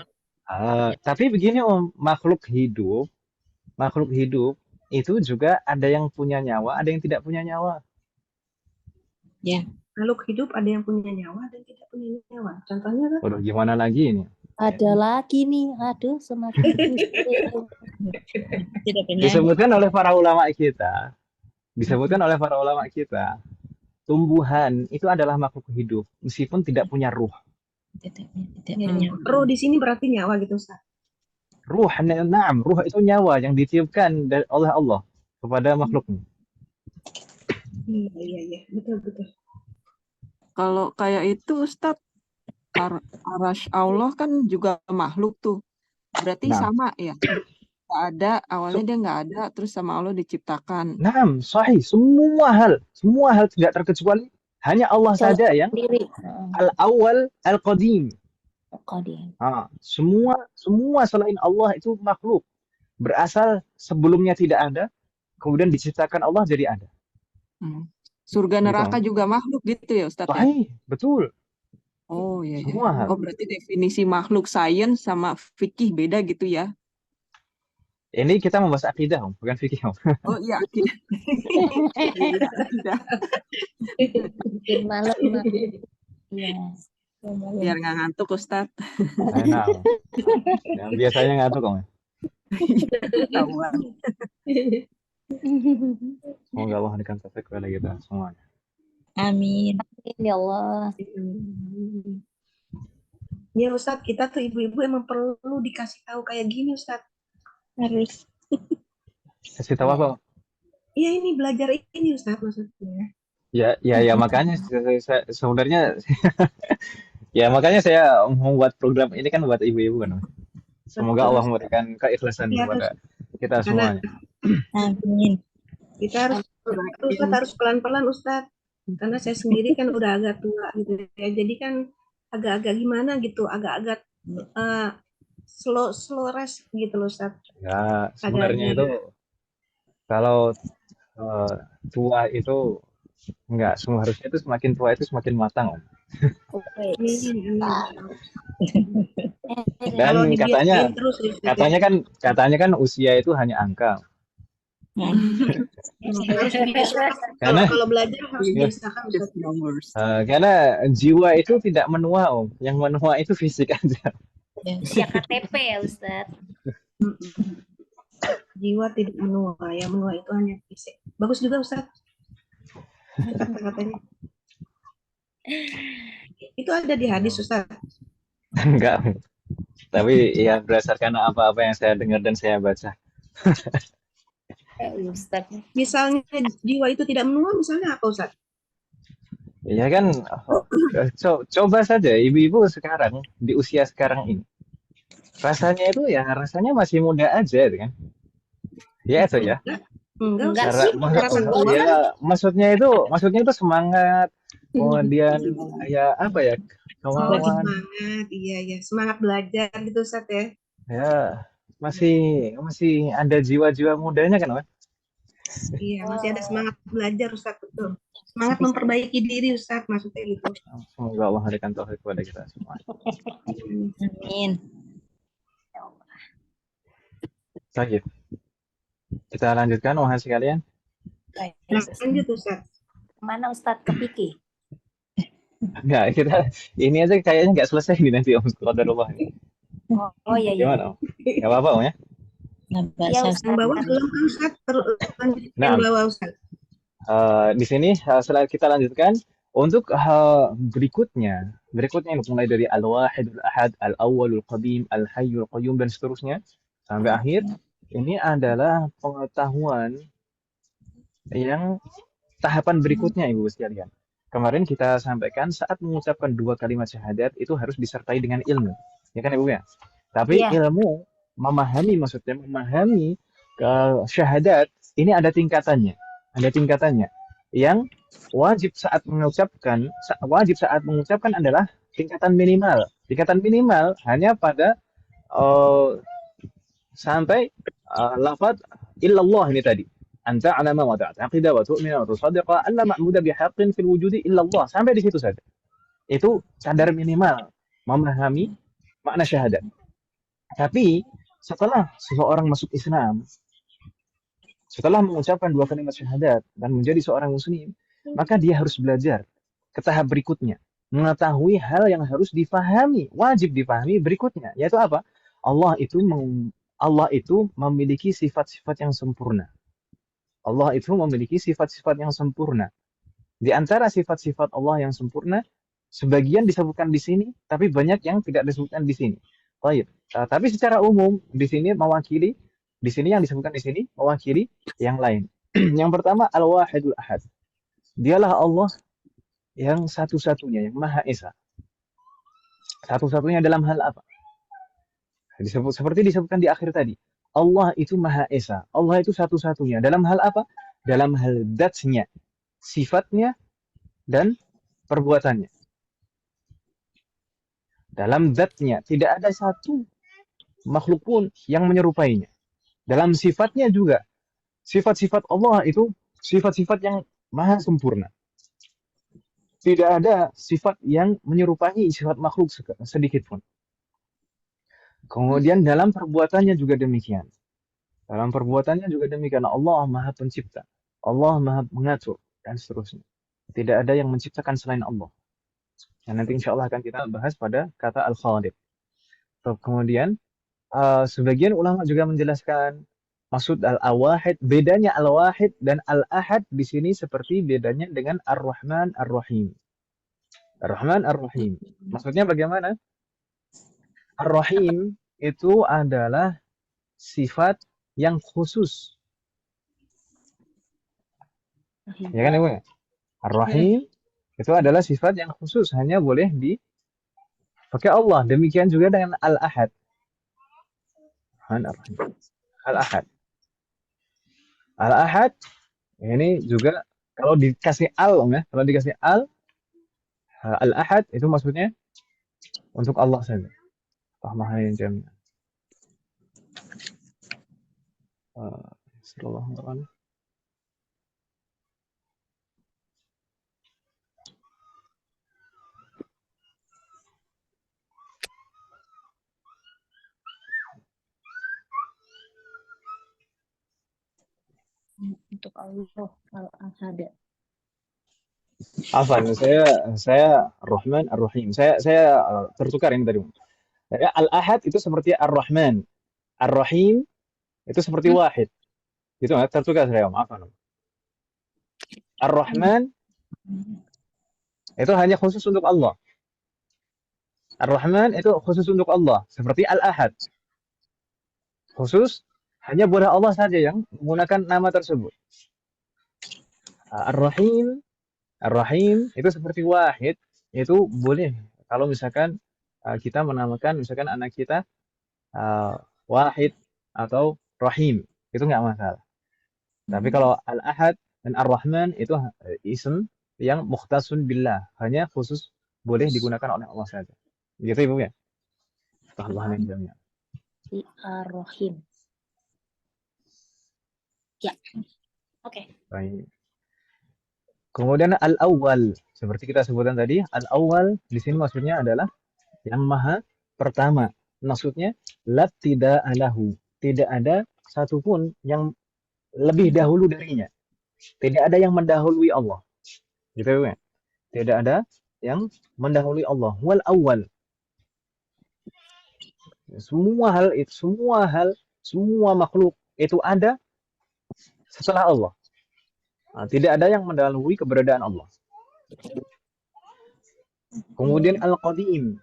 Tapi begini Om, makhluk hidup itu juga ada yang punya nyawa, ada yang tidak punya nyawa. Ya. Makhluk hidup ada yang punya nyawa dan tidak punya nyawa. Contohnya kan? Waduh, gimana lagi ini? Ada lagi nih, aduh semakin pusing. Tidak punya. Disebutkan oleh para ulama kita, tumbuhan itu adalah makhluk hidup meskipun tidak punya ruh. Ruh di sini berarti nyawa gitu Ustaz. Ruh itu nyawa yang ditiupkan oleh Allah kepada makhluknya. Iya, betul. Kalau kayak itu Ustaz, arasy Allah kan juga makhluk tuh. Berarti sama ya? Nggak ada, awalnya dia nggak ada, terus sama Allah diciptakan. Sahih. Semua hal tidak terkecuali hanya Allah saja yang al-awwal al-qadim. Semua selain Allah itu makhluk. Berasal sebelumnya tidak ada, kemudian diciptakan Allah jadi ada. Surga neraka juga makhluk gitu ya Ustaz ya? Betul. Oh iya. Semua hal. Oh berarti definisi makhluk sains sama fikih beda gitu ya? Ini kita membahas akidah, Om, bukan fikih, Om. Oh iya, akidah. Malam. Iya. Biar nggak ngantuk Ustaz. Nah, yang biasanya ngantuk, Om. Semoga Allah memberikan taufik kepada kita semuanya. Amin. Ya Allah. Ya Ustaz, kita tuh ibu-ibu emang perlu dikasih tahu kayak gini Ustaz. Harus. Kasih tahu apa? Iya ini belajar ini Ustaz maksudnya. Ya makanya sebenarnya ya makanya saya membuat program ini kan buat ibu-ibu kan. Semoga Allah memberikan keikhlasan kepada kita semuanya. Amin. Kita harus pelan-pelan Ustaz. Karena saya sendiri kan udah agak tua gitu ya. Jadi kan agak-agak gimana gitu, agak-agak slow rest gitu loh Ustaz. Ya, sebenarnya itu kalau tua itu enggak, harusnya itu semakin tua itu semakin matang, Om. Dan katanya kan usia itu hanya angka. Karena kalau belajar harus biasakan karena jiwa itu tidak menua, Om. Yang menua itu fisik aja. Ya KTP ya Ustaz. Jiwa tidak menua, yang menua itu hanya fisik. Bagus juga Ustaz. Kata-katanya. Itu ada di hadis Ustaz. Enggak. Tapi ya berdasarkan apa-apa yang saya dengar dan saya baca. Ustaz. Misalnya jiwa itu tidak menua, misalnya apa Ustaz? Ya kan, coba saja ibu-ibu sekarang di usia sekarang ini, rasanya masih muda aja, kan? Ya itu ya. Enggak sih. Maksudnya itu semangat, kemudian ya apa ya, kemauan. Semangat, iya, semangat belajar gitu Ustaz ya. Ya masih ada jiwa-jiwa mudanya kan, Mas? Iya, masih ada semangat belajar Ustaz, betul. Semangat memperbaiki diri Ustaz, maksudnya gitu. Semoga Allah memberikan taufik kepada kita semua. Amin. Baik. Kita lanjutkan wahai sekalian. Lanjut Ustaz. Mana Ustadz ke Piki? Enggak, kita ini aja kayaknya nggak selesai nih nanti Om Qadarullah ini. Oh iya iya. Gimana Om? Nggak apa-apa Om ya? Iya Bahasa Ustadz. Bawah belum kan Ustaz? Nah, Bawah Ustaz. di sini setelah kita lanjutkan untuk berikutnya ini mulai dari Al-Wahidul Ahad, Al-Awwalul Qadim, Al-Hayyul Qayyum dan seterusnya sampai akhir. Ini adalah pengetahuan yang tahapan berikutnya Ibu sekalian. Kemarin kita sampaikan saat mengucapkan 2 kalimat syahadat itu harus disertai dengan ilmu. Ya kan Ibu ya? Tapi ilmu memahami syahadat ini ada tingkatannya. Ada tingkatannya. Yang wajib saat mengucapkan adalah tingkatan minimal. Tingkatan minimal hanya pada sampai lafaz illallah ini tadi. Anta alama wa ta'taqida wa tu'mina wa tusaddiqa alla ma'budu bihaqqin fil wujudi illallah. Sampai di situ saja. Itu kadar minimal memahami makna syahadat. Tapi setelah seseorang masuk Islam, setelah mengucapkan 2 kalimat syahadat dan menjadi seorang muslim, maka dia harus belajar ke tahap berikutnya, mengetahui hal yang harus difahami, wajib difahami berikutnya, yaitu apa? Allah itu memiliki sifat-sifat yang sempurna. Allah itu memiliki sifat-sifat yang sempurna. Di antara sifat-sifat Allah yang sempurna, sebagian disebutkan di sini, tapi banyak yang tidak disebutkan di sini. Baik. Tapi secara umum di sini yang disebutkan di sini mewakili yang lain. Yang pertama Al-Wahidul Ahad. Dialah Allah yang satu-satunya, yang Maha Esa. Satu-satunya dalam hal apa? Seperti disebutkan di akhir tadi. Allah itu Maha Esa. Allah itu satu-satunya. Dalam hal apa? Dalam hal dzatnya, sifatnya, dan perbuatannya. Dalam dzatnya, tidak ada satu makhluk pun yang menyerupainya. Dalam sifatnya juga. Sifat-sifat Allah itu sifat-sifat yang maha sempurna. Tidak ada sifat yang menyerupai sifat makhluk sedikit pun. Kemudian dalam perbuatannya juga demikian. Allah Maha Pencipta. Allah Maha Mengatur dan seterusnya. Tidak ada yang menciptakan selain Allah. Dan nanti insya Allah akan kita bahas pada kata Al-Khaliq. Kemudian sebagian ulama juga menjelaskan maksud Al-Wahid, bedanya Al-Wahid dan Al-Ahad di sini seperti bedanya dengan Ar-Rahman Ar-Rahim. Ar-Rahman Ar-Rahim. Maksudnya bagaimana? Ar-Rahim itu adalah sifat yang khusus. Ya kan Ibu? Ar-Rahim itu adalah sifat yang khusus, hanya boleh dipakai Allah. Demikian juga dengan Al-Ahad. Al-Ahad. Al-Ahad ini juga kalau dikasih Al-Ahad itu maksudnya untuk Allah saja. Maha yang jami'an. Sallallahu Untuk Allah Al-Ahad. Afan, saya Ar-Rahman Ar-Rahim. Saya tertukar ini tadi. Al-Ahad itu seperti Ar-Rahman. Ar-Rahim itu seperti Wahid. Gitu, tertukar saya, Afan. Ar-Rahman itu hanya khusus untuk Allah. Ar-Rahman itu khusus untuk Allah, seperti Al-Ahad. Khusus hanya boleh Allah saja yang menggunakan nama tersebut. Ar-Rahim itu seperti Wahid, itu boleh kalau misalkan kita menamakan misalkan anak kita Wahid atau Rahim, itu nggak masalah. Tapi kalau Al-Ahad dan Ar-Rahman itu ism yang mukhtasun billah, hanya khusus boleh digunakan oleh Allah saja. Gitu Ibu ya? Allah yang jami'an. Ar-Rahim. Ya. Oke. Baik. Kemudian al-awwal, seperti kita sebutkan tadi, al-awwal di sini maksudnya adalah yang maha pertama. Maksudnya la tidak alahu, tidak ada satupun yang lebih dahulu darinya. Tidak ada yang mendahului Allah. Gitu ya. Tidak ada yang mendahului Allah. Wal awwal. Semua makhluk itu ada setelah Allah. Nah, tidak ada yang mendahului keberadaan Allah. Kemudian al-qadim.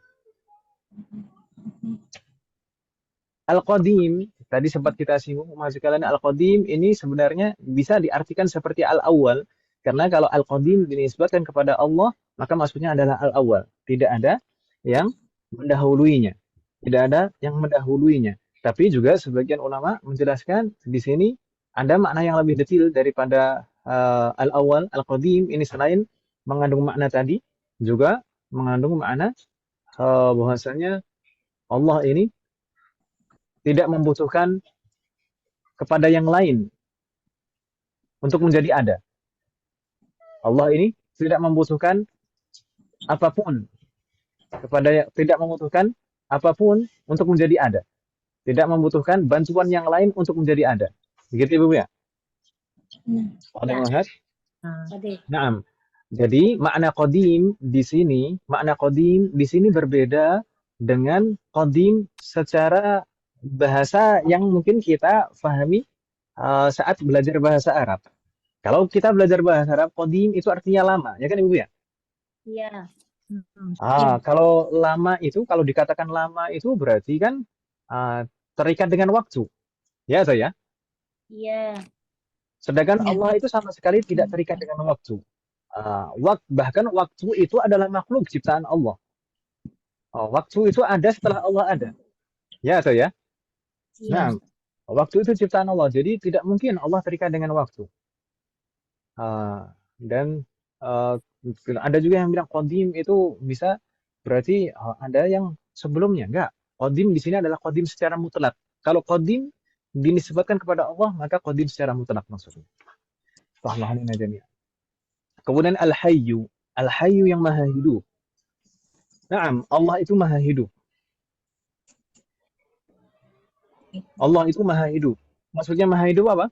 Al-qadim, tadi sempat kita singgung, maksud kalian al-qadim ini sebenarnya bisa diartikan seperti al-awwal. Karena kalau al-qadim dinisbatkan kepada Allah, maka maksudnya adalah al-awwal. Tidak ada yang mendahuluinya. Tidak ada yang mendahuluinya. Tapi juga sebagian ulama menjelaskan di sini ada makna yang lebih detail daripada al-awwal, al-qadim ini selain mengandung makna tadi, juga mengandung makna bahwasanya Allah ini tidak membutuhkan kepada yang lain untuk menjadi ada. Allah ini tidak membutuhkan apapun tidak membutuhkan apapun untuk menjadi ada. Tidak membutuhkan bantuan yang lain untuk menjadi ada. Begitu Ibu ya? Ada yang melihat? Naam. Jadi makna qadim di sini berbeda dengan qadim secara bahasa yang mungkin kita pahami saat belajar bahasa Arab. Kalau kita belajar bahasa Arab, qadim itu artinya lama, ya kan Ibu ya? Iya. Kalau lama itu, kalau dikatakan lama itu berarti kan terikat dengan waktu. Ya atau ya? Iya. Sedangkan Allah itu sama sekali tidak terikat dengan waktu. Bahkan waktu itu adalah makhluk ciptaan Allah. Waktu itu ada setelah Allah ada. Ya atau ya? Nah, waktu itu ciptaan Allah. Jadi tidak mungkin Allah terikat dengan waktu. Dan ada juga yang bilang qadim itu bisa berarti ada yang sebelumnya. Enggak. Qadim di sini adalah qadim secara mutlak. Kalau qadim dinisbatkan kepada Allah, maka qadim secara mutlak maksudnya. Fahlahalina jami'an. Kemudian al-hayyu. Al-hayyu yang maha hidup. Naam, Allah itu maha hidup. Allah itu maha hidup. Maksudnya maha hidup apa?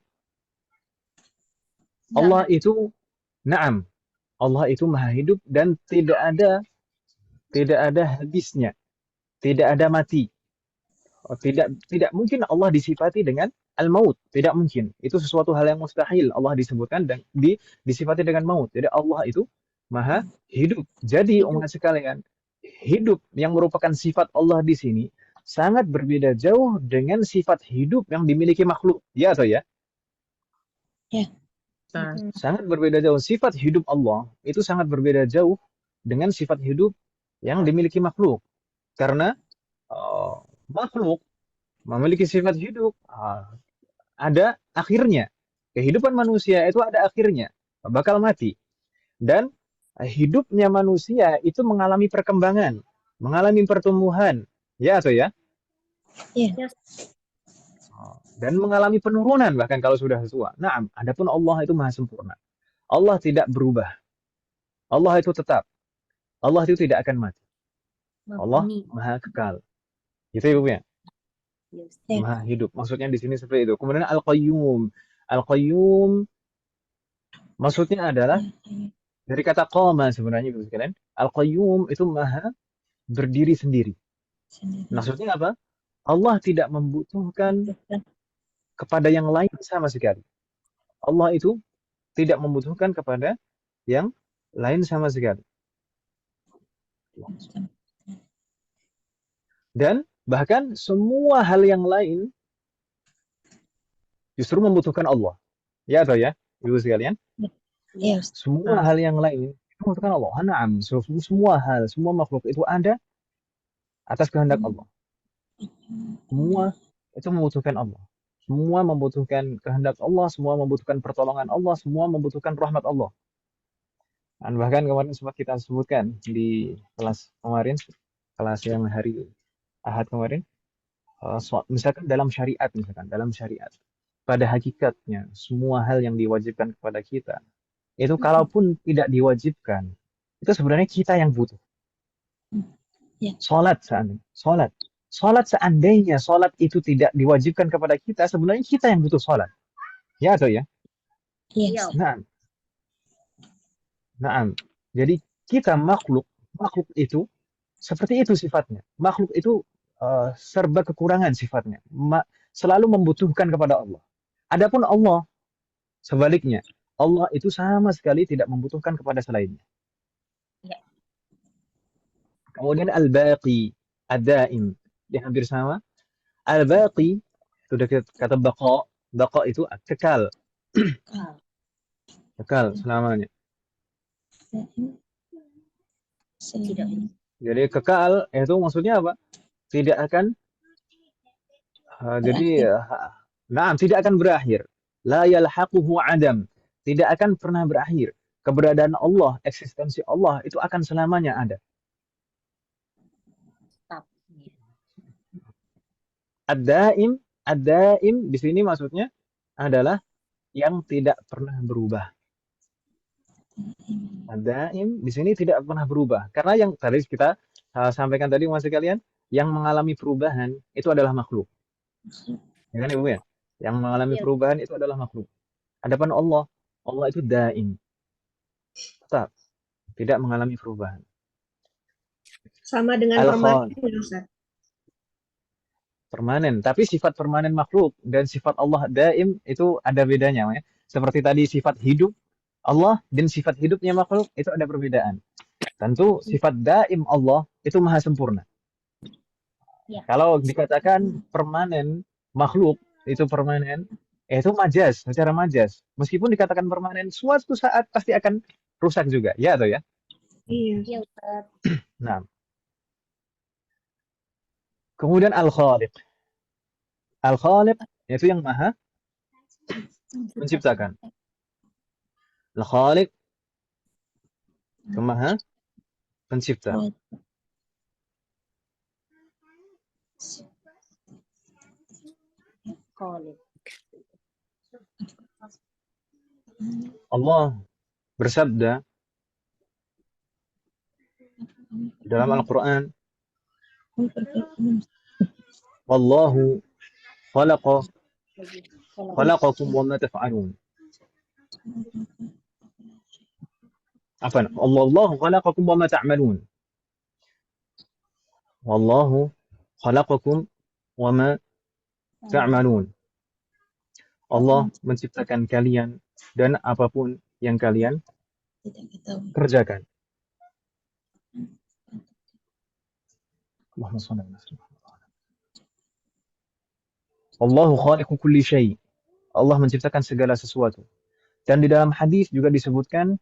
Allah itu, naam, Allah itu maha hidup dan tidak ada habisnya, tidak ada mati. Tidak mungkin Allah disifati dengan al-maut, tidak mungkin. Itu sesuatu hal yang mustahil Allah disebutkan dan disifati dengan maut. Jadi Allah itu maha hidup. Jadi umat sekalian, hidup yang merupakan sifat Allah di sini sangat berbeda jauh dengan sifat hidup yang dimiliki makhluk. Ya atau ya? Ya. Sangat berbeda jauh. Sifat hidup Allah itu sangat berbeda jauh dengan sifat hidup yang dimiliki makhluk. Karena makhluk memiliki sifat hidup ada akhirnya. Kehidupan manusia itu ada akhirnya, bakal mati. Dan hidupnya manusia itu mengalami perkembangan, mengalami pertumbuhan. Ya atau ya? Iya. Dan mengalami penurunan bahkan kalau sudah tua. Nah, adapun Allah itu maha sempurna. Allah tidak berubah. Allah itu tetap. Allah itu tidak akan mati. Allah maha kekal. Gitu ya, Bu ya? Maha hidup. Maksudnya di sini seperti itu. Kemudian al-qayyum. Al-qayyum maksudnya adalah dari kata qama sebenarnya Ibu sekalian. Al-qayyum itu maha berdiri sendiri. Maksudnya apa? Allah tidak membutuhkan kepada yang lain sama sekali. Allah itu tidak membutuhkan kepada yang lain sama sekali. Dan bahkan semua hal yang lain justru membutuhkan Allah. Ya atau ya, Ibu sekalian? Yes. Semua hal yang lain membutuhkan Allah. Naam, semua hal, semua makhluk itu ada atas kehendak Allah. Semua itu membutuhkan Allah. Semua membutuhkan kehendak Allah, semua membutuhkan pertolongan Allah, semua membutuhkan rahmat Allah. Dan bahkan kemarin sempat kita sebutkan di kelas kemarin, kelas yang hari Ahad kemarin, misalkan dalam syariat, pada hakikatnya semua hal yang diwajibkan kepada kita itu kalaupun tidak diwajibkan itu sebenarnya kita yang butuh. Sholat seandainya sholat itu tidak diwajibkan kepada kita, sebenarnya kita yang butuh sholat. Ya atau ya? Yes. Nah, jadi kita makhluk itu seperti itu sifatnya. Makhluk itu serba kekurangan sifatnya. Selalu membutuhkan kepada Allah. Adapun Allah sebaliknya, Allah itu sama sekali tidak membutuhkan kepada selainnya. Kemudian al-baqi, ad-daim, dia hampir sama. Al-baqi, sudah kata baqa itu kekal. Kekal selamanya. Jadi kekal itu maksudnya apa? Tidak akan tidak akan berakhir. La yalhaquhu adam. Tidak akan pernah berakhir. Keberadaan Allah, eksistensi Allah itu akan selamanya ada. Ad-daim di sini maksudnya adalah yang tidak pernah berubah. Ad-daim di sini tidak pernah berubah. Karena yang tadi kita sampaikan tadi Mas sekalian, yang mengalami perubahan itu adalah makhluk. Ya kan Ibu ya? Yang mengalami perubahan itu adalah makhluk. Adapun Allah itu daim. Tetap tidak mengalami perubahan. Sama dengan permanen, Ustaz. Permanen, tapi sifat permanen makhluk dan sifat Allah daim itu ada bedanya ya. Seperti tadi sifat hidup Allah dan sifat hidupnya makhluk itu ada perbedaan. Tentu sifat daim Allah itu maha sempurna. Kalau dikatakan permanen makhluk itu permanen, itu majaz, secara majaz. Meskipun dikatakan permanen, suatu saat pasti akan rusak juga, ya atau ya? Iya. Nah. Kemudian al-khaliq. Al-khaliq yaitu yang maha menciptakan. Al-khaliq yang maha pencipta. Allah bersabda dalam Al-Quran, Wallahu khalaqakum wa ma taf'alun. Wallahu khalaqakum wa ma ta'malun. Wallahu khalaqakum wa ma ta'malun. Allah menciptakan kalian dan apapun yang kalian kerjakan. Allahu khaliqu kulli syai'. Allah menciptakan segala sesuatu. Dan di dalam hadis juga disebutkan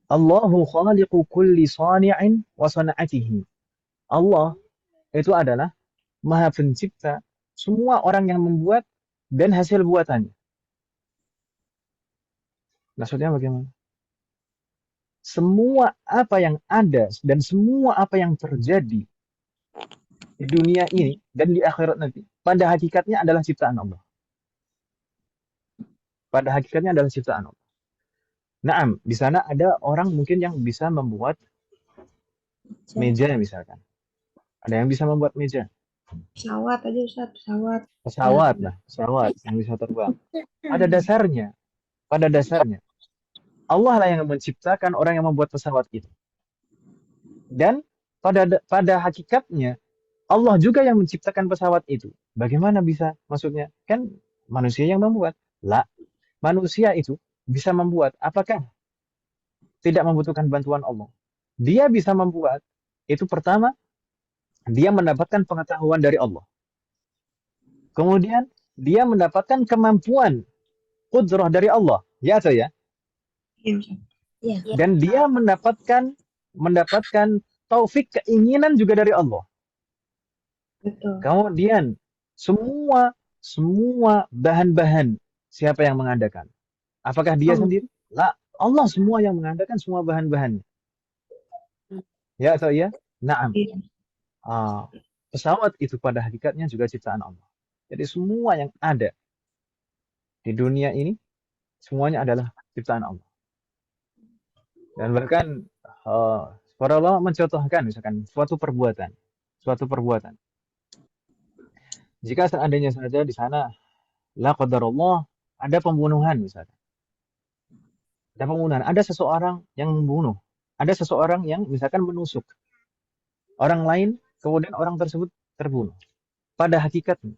Allahu khaliqu kulli sani'in wa sana'atihi. Allah itu adalah maha pencipta semua orang yang membuat dan hasil buatannya. Maksudnya bagaimana? Semua apa yang ada dan semua apa yang terjadi di dunia ini dan di akhirat nanti pada hakikatnya adalah ciptaan Allah. Pada hakikatnya adalah ciptaan Allah. Naam, di sana ada orang mungkin yang bisa membuat meja misalkan. Ada yang bisa membuat meja. Pesawat aja Ustaz, pesawat. Pesawat yang bisa terbang. Pada dasarnya Allah lah yang menciptakan orang yang membuat pesawat itu. Dan pada hakikatnya Allah juga yang menciptakan pesawat itu. Bagaimana bisa? Maksudnya kan manusia yang membuat. Lah, manusia itu bisa membuat. Apakah tidak membutuhkan bantuan Allah? Dia bisa membuat. Itu pertama, dia mendapatkan pengetahuan dari Allah. Kemudian dia mendapatkan kemampuan qudrah dari Allah. Ya atau ya? Iya. Dan dia mendapatkan taufik keinginan juga dari Allah. Betul. Kemudian semua bahan-bahan siapa yang mengadakan? Apakah dia sendiri? Lah, Allah semua yang mengadakan semua bahan-bahannya. Ya atau ya? Naam. Pesawat itu pada hakikatnya juga ciptaan Allah. Jadi semua yang ada di dunia ini semuanya adalah ciptaan Allah. Dan bahkan para ulama mencontohkan misalkan suatu perbuatan. Jika seandainya saja di sana la qadarullah ada pembunuhan misalkan. Ada seseorang yang membunuh, ada seseorang yang misalkan menusuk orang lain, kemudian orang tersebut terbunuh. Pada hakikatnya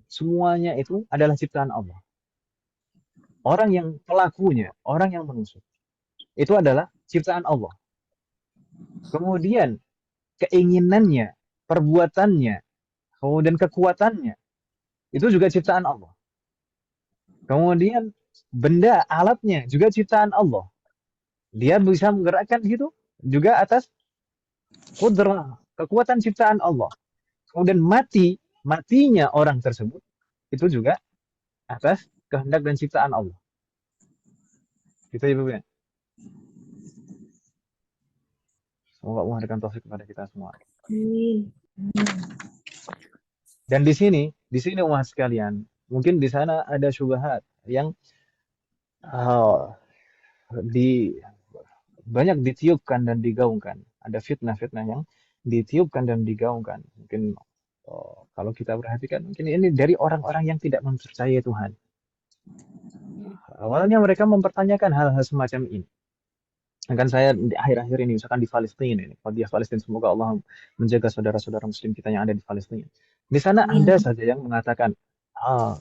semuanya itu adalah ciptaan Allah. Orang yang pelakunya, orang yang menusuk, itu adalah ciptaan Allah. Kemudian keinginannya, perbuatannya, kemudian kekuatannya, itu juga ciptaan Allah. Kemudian benda, alatnya juga ciptaan Allah. Dia bisa menggerakkan gitu juga atas kudrah, kekuatan ciptaan Allah. Kemudian matinya orang tersebut itu juga atas kehendak dan ciptaan Allah. Gitu ya, Bu ya. Semoga Allah memberikan taufik kepada kita semua. Dan di sini umat sekalian, mungkin di sana ada syubhat yang banyak ditiupkan dan digaungkan. Ada fitnah-fitnah yang ditiupkan dan digaungkan. Mungkin kalau kita perhatikan, mungkin ini dari orang-orang yang tidak mempercayai Tuhan. Awalnya mereka mempertanyakan hal-hal semacam ini. Kan saya di akhir-akhir ini, misalkan di Palestina ini, qadiyah Palestina, semoga Allah menjaga saudara-saudara Muslim kita yang ada di Palestina. Di sana ada saja yang mengatakan,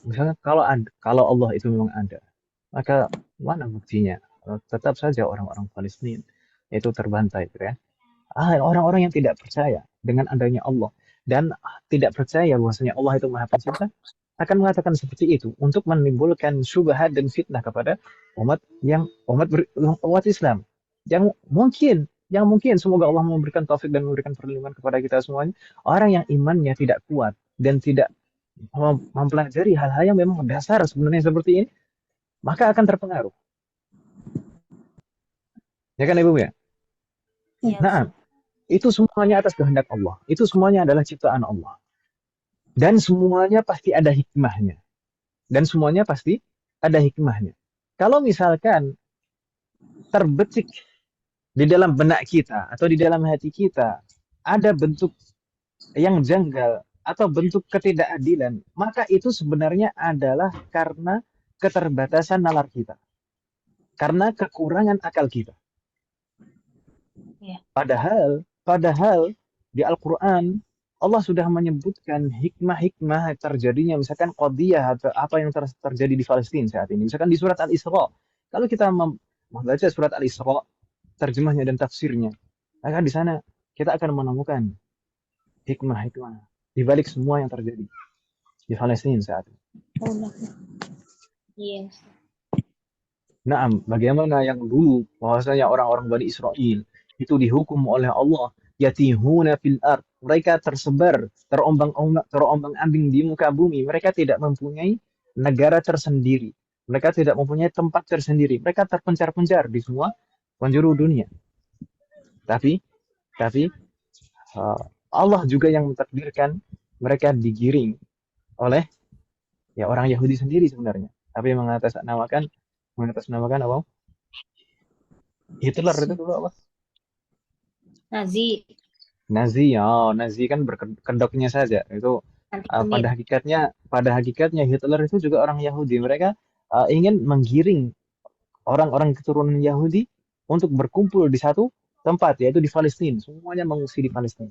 misalnya kalau Allah itu memang ada, maka mana buktinya? Tetap saja orang-orang Palestina itu terbantai, gitu ya. Orang-orang yang tidak percaya dengan adanya Allah dan tidak percaya bahwasanya Allah itu Maha Pencipta akan mengatakan seperti itu untuk menimbulkan syubhat dan fitnah kepada umat Islam yang mungkin semoga Allah memberikan taufik dan memberikan perlindungan kepada kita semuanya, orang yang imannya tidak kuat dan tidak mempelajari hal-hal yang memang dasar sebenarnya seperti ini, maka akan terpengaruh. Ya kan Ibu ya? Nah, itu semuanya atas kehendak Allah. Itu semuanya adalah ciptaan Allah. Dan semuanya pasti ada hikmahnya. Kalau misalkan terbetik di dalam benak kita atau di dalam hati kita ada bentuk yang janggal atau bentuk ketidakadilan, maka itu sebenarnya adalah karena keterbatasan nalar kita. Karena kekurangan akal kita. Padahal di Al-Quran Allah sudah menyebutkan hikmah-hikmah terjadinya misalkan qadiyah atau apa yang terjadi di Palestina saat ini. Misalkan di surat Al-Isra. Kalau kita membaca surat Al-Isra, terjemahnya dan tafsirnya, maka di sana kita akan menemukan hikmah-hikmah di balik semua yang terjadi di Palestina saat ini. Yes. Nah, bagaimana yang dulu bahwasanya orang-orang Bani Israel itu dihukum oleh Allah yatihuna fil ard, mereka tersebar terombang-ambing di muka bumi, mereka tidak mempunyai negara tersendiri, mereka tidak mempunyai tempat tersendiri, mereka terpencar-pencar di semua penjuru dunia. Tapi Allah juga yang mentakdirkan mereka digiring oleh orang Yahudi sendiri sebenarnya, tapi mengatasnamakan apa? Hitler itu dulu apa? Nazi. Nazi kan berkedoknya saja. Itu pada hakikatnya Hitler itu juga orang Yahudi. Mereka ingin menggiring orang-orang keturunan Yahudi untuk berkumpul di satu tempat, yaitu di Palestina. Semuanya mengungsi di Palestina.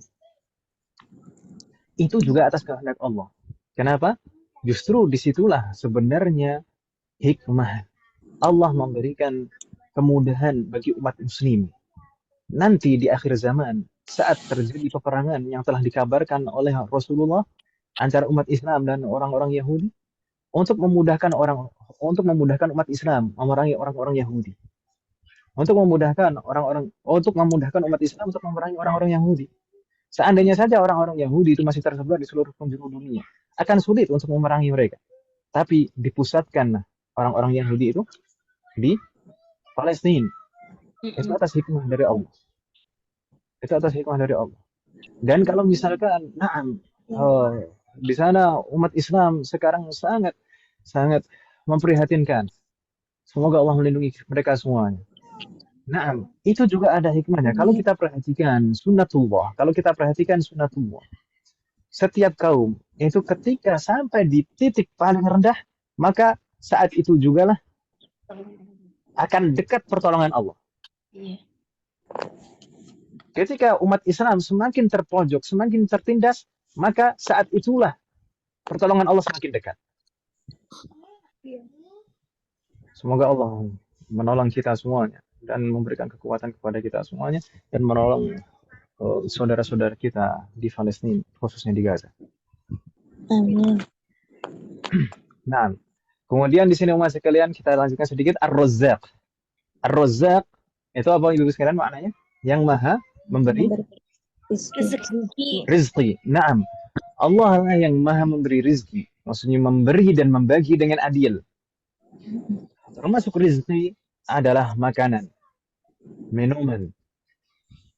Itu juga atas kehendak Allah. Kenapa? Justru disitulah sebenarnya hikmah Allah memberikan kemudahan bagi umat muslim. Nanti di akhir zaman, saat terjadi peperangan yang telah dikabarkan oleh Rasulullah antara umat Islam dan orang-orang Yahudi, untuk memudahkan umat Islam memerangi orang-orang Yahudi, untuk memudahkan umat Islam untuk memerangi orang-orang Yahudi. Seandainya saja orang-orang Yahudi itu masih tersebar di seluruh penjuru dunia, akan sulit untuk memerangi mereka. Tapi dipusatkan orang-orang Yahudi itu di Palestina. Itu atas hikmah dari Allah. Dan kalau misalkan, di sana umat Islam sekarang sangat memprihatinkan. Semoga Allah melindungi mereka semuanya. Nah, itu juga ada hikmahnya. Kalau kita perhatikan sunnatullah, setiap kaum itu ketika sampai di titik paling rendah, maka saat itu juga lah akan dekat pertolongan Allah. Ketika umat Islam semakin terpojok, semakin tertindas, maka saat itulah pertolongan Allah semakin dekat. Semoga Allah menolong kita semuanya dan memberikan kekuatan kepada kita semuanya dan menolong saudara-saudara kita di Palestina, khususnya di Gaza. Amin. Nah, kemudian di sini umat sekalian kita lanjutkan sedikit Ar-Razzaq. Ar-Razzaq itu apa Ibu sekalian maknanya? Yang Maha memberi rizki. Naam. Allah lah yang Maha memberi rizki. Maksudnya memberi dan membagi dengan adil. Termasuk rizki adalah makanan, minuman.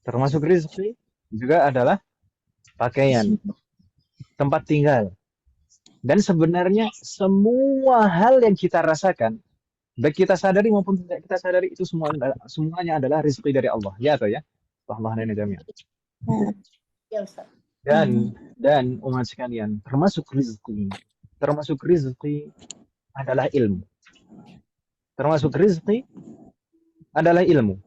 Termasuk rizki juga adalah pakaian, tempat tinggal. Dan sebenarnya semua hal yang kita rasakan, baik kita sadari maupun tidak kita sadari, itu semuanya adalah rizki dari Allah. Ya atau ya? Allah jami'an. Ya Ustaz. Dan umat sekalian, termasuk rizki adalah ilmu. Termasuk rizki adalah ilmu.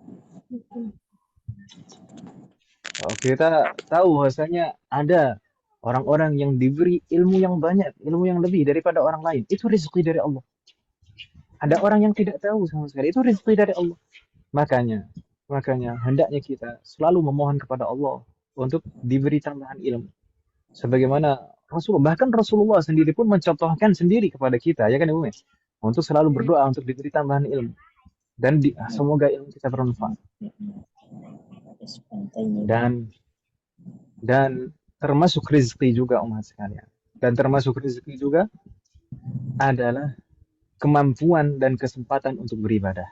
Kita tahu bahwasanya ada orang-orang yang diberi ilmu yang banyak, ilmu yang lebih daripada orang lain. Itu rizki dari Allah. Ada orang yang tidak tahu sama sekali. Itu rizki dari Allah. Makanya hendaknya kita selalu memohon kepada Allah untuk diberi tambahan ilmu. Sebagaimana bahkan Rasulullah sendiri pun mencontohkan sendiri kepada kita, ya kan Ibu Mes? Untuk selalu berdoa untuk diberi tambahan ilmu. Dan semoga ilmu kita bermanfaat. Dan termasuk rezeki juga umat sekalian. Dan termasuk rezeki juga adalah kemampuan dan kesempatan untuk beribadah.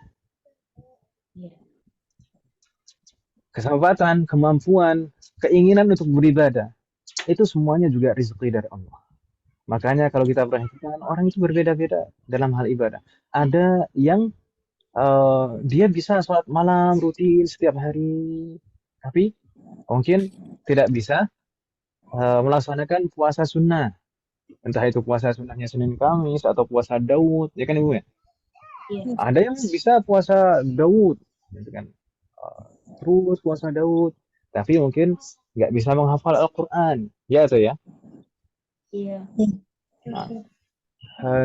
Kesempatan, kemampuan, keinginan untuk beribadah, itu semuanya juga rezeki dari Allah. Makanya kalau kita perhatikan, orang itu berbeda-beda dalam hal ibadah. Ada yang dia bisa sholat malam rutin setiap hari, tapi mungkin tidak bisa melaksanakan puasa sunnah. Entah itu puasa sunnahnya Senin Kamis atau puasa Daud, ya kan Ibu ya? Ada yang bisa puasa Daud, gitu kan? Terus puasa Daud, tapi mungkin nggak bisa menghafal Al-Quran, ya atau ya? Iya.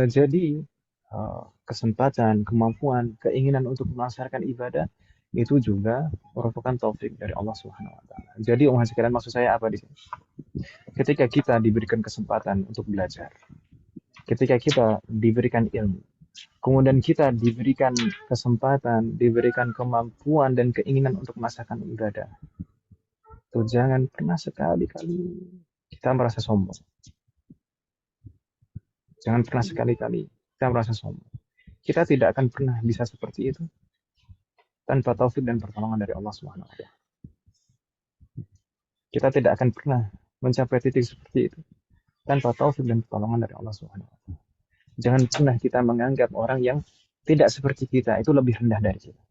Jadi kesempatan, kemampuan, keinginan untuk melaksanakan ibadah itu juga merupakan taufik dari Allah Subhanahu wa taala. Jadi umat sekalian, maksud saya apa di sini? Ketika kita diberikan kesempatan untuk belajar, ketika kita diberikan ilmu, kemudian kita diberikan kesempatan, diberikan kemampuan dan keinginan untuk melaksanakan ibadah, itu jangan pernah sekali-kali kita merasa sombong. Jangan pernah sekali-kali kita merasa sombong. Kita tidak akan pernah bisa seperti itu tanpa taufik dan pertolongan dari Allah Subhanahu wa taala. Kita tidak akan pernah mencapai titik seperti itu tanpa taufik dan pertolongan dari Allah Subhanahu wa taala. Jangan pernah kita menganggap orang yang tidak seperti kita itu lebih rendah dari kita.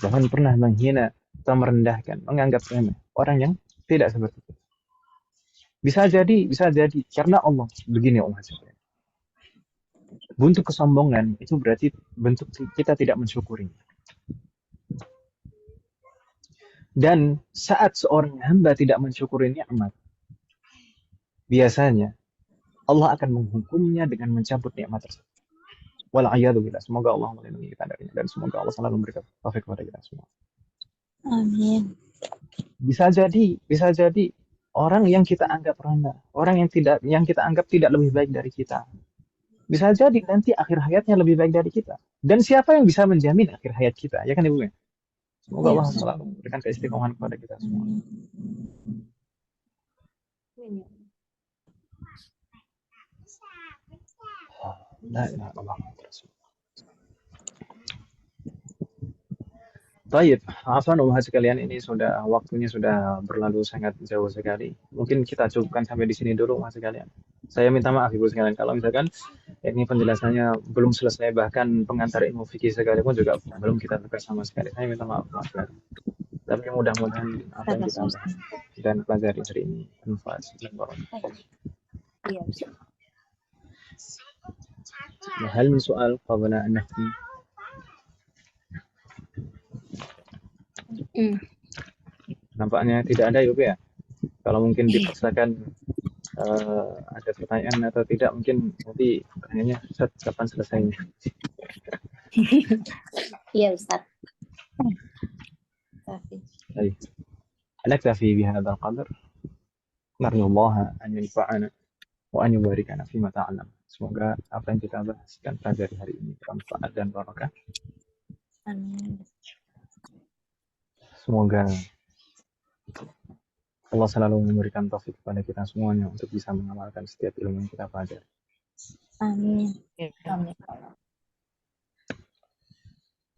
Jangan pernah menghina atau merendahkan, menganggap remeh orang yang tidak seperti kita. Bisa jadi karena Allah begini umat sekalian. Bentuk kesombongan itu berarti bentuk kita tidak mensyukurinya. Dan saat seorang hamba tidak mensyukuri nikmat, biasanya Allah akan menghukumnya dengan mencabut nikmat tersebut. Wal'iyadzubillah. Semoga Allah melindungi kita darinya dan semoga Allah selalu memberikan taufik kepada kita semua. Amin. Bisa jadi orang yang kita anggap rendah, orang yang kita anggap tidak lebih baik dari kita. Bisa jadi nanti akhir hayatnya lebih baik dari kita. Dan siapa yang bisa menjamin akhir hayat kita? Ya kan Ibu? Semoga Allah selalu memberikan keistiqomahan kepada kita semua. La ilaha illallah. Baik, afwan umat sekalian, ini waktunya sudah berlalu sangat jauh sekali. Mungkin kita cukupkan sampai di sini dulu umat sekalian. Saya minta maaf ibu sekalian kalau misalkan ini penjelasannya belum selesai, bahkan pengantar ilmu fikih sekalipun juga belum kita buka sama sekali. Saya minta maaf umat sekalian. Tapi mudah-mudahan apa yang kita bahas dan pelajari hari ini bermanfaat dan barokah. Iya, Ustaz. هل من سؤال قبل أن نختم؟ Nampaknya tidak ada ya. Kalau mungkin dipaksakan ada pertanyaan atau tidak, mungkin nanti pertanyaannya Ustaz kapan selesainya. Iya Ustaz. طيب نكتفي بهذا القدر نرجو الله أن ينفعنا وأن يباركنا فيما تعلم. Semoga apa yang kita bahas dan pelajari hari ini bermanfaat dan barokah. Amin. Semoga Allah selalu memberikan taufik kepada kita semuanya untuk bisa mengamalkan setiap ilmu yang kita pelajari. Amin. Amin.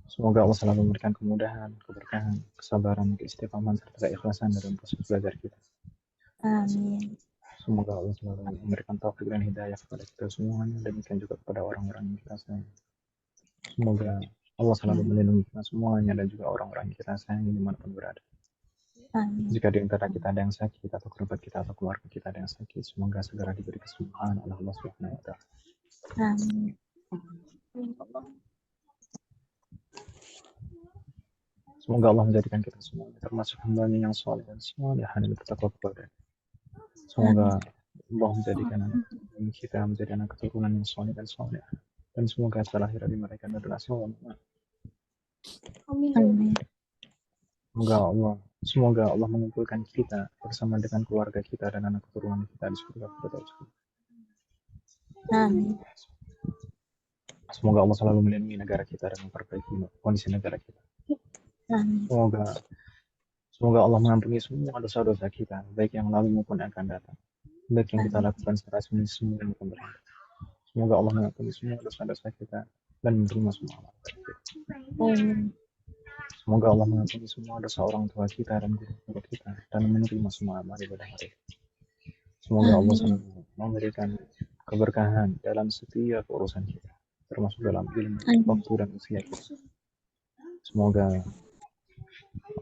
Semoga Allah selalu memberikan kemudahan, keberkahan, kesabaran, keistiqomahan, serta keikhlasan dalam proses belajar kita. Amin. Semoga Allah selalu memberikan taufik dan hidayah kepada kita semuanya, demikian juga kepada orang-orang yang kita sayang. Semoga Allah selalu melindungi kita semuanya dan juga orang-orang yang kita sayangi dimanapun berada. Amin. Jika di antara kita ada yang sakit atau kerabat kita atau keluarga kita ada yang sakit, semoga segera diberi kesembuhan oleh Allah Subhanahu wa Ta'ala. Amin. Semoga Allah menjadikan kita semua termasuk hamba-Nya yang saleh dan salihah dan bertakwa kepada. Semoga Allah menjadikan anak kita menjadi anak keturunan yang saleh dan salihah, dan semoga terlahir dari mereka adalah saleh. Amin. Semoga Allah mengumpulkan kita bersama dengan keluarga kita dan anak keturunan kita di surga Firdaus. Amin. Semoga Allah selalu melindungi negara kita dan memperbaiki kondisi negara kita. Amin. Semoga Allah mengampuni semua dosa-dosa kita, baik yang lalu maupun akan datang, baik yang kita lakukan secara sembunyi dan pemerintah. Semoga Allah mengampuni semua dosa-dosa kita dan menerima semua amal kita. Semoga Allah mengampuni semua dosa orang tua kita dan guru-guru kita dan menerima semua amal ibadah kita. Semoga Allah selalu memberikan keberkahan dalam setiap urusan kita, termasuk dalam ilmu, waktu, dan usia kita. Semoga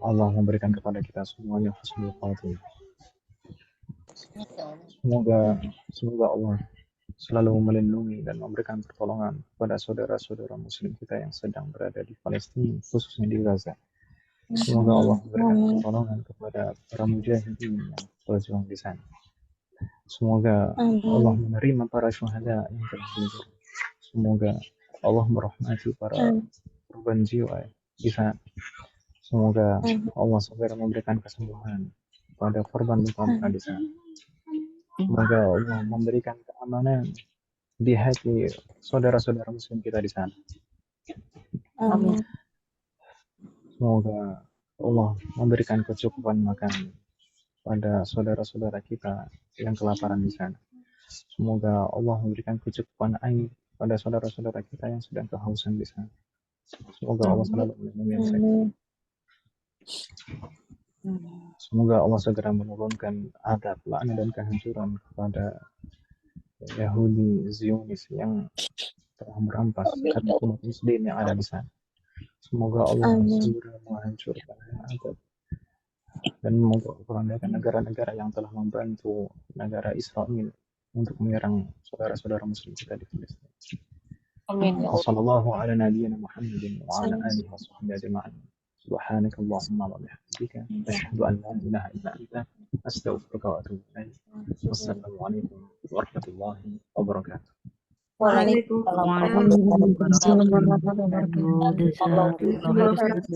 Allah memberikan kepada kita semuanya husnul khatimah. Semoga Allah selalu melindungi dan memberikan pertolongan kepada saudara-saudara muslim kita yang sedang berada di Palestina, khususnya di Gaza. Semoga Allah memberikan pertolongan kepada para mujahidin yang berjuang di sana. Semoga Allah menerima para syuhada yang telah gugur. Semoga Allah merahmati para korban jiwa di sana. Semoga Allah segera memberikan kesembuhan pada korban luka di sana. Semoga Allah memberikan keamanan di hati saudara-saudara muslim kita di sana. Amin. Semoga Allah memberikan kecukupan makan pada saudara-saudara kita yang kelaparan di sana. Semoga Allah memberikan kecukupan air pada saudara-saudara kita yang sedang kehausan di sana. Semoga Allah selalu melindungi mereka. Semoga Allah segera menurunkan adab, laknat dan kehancuran kepada Yahudi Zionis yang telah merampas hati umat muslim yang ada di sana. Semoga Allah segera menghancurkan adab dan memperandakan negara-negara yang telah membantu negara Israel untuk menyerang saudara-saudara muslim kita di Palestina. Amin. Wassallallahu ala nabiyyina Muhammadin wa ala alihi wa sahbihi ajma'in. سبحانك اللهم وبحمدك أشهد أن لا إله إلا أنت أستغفرك وأتوب إليك والسلام عليكم ورحمة الله وبركاته. Waalaikumsalam warahmatullahi wabarakatuh.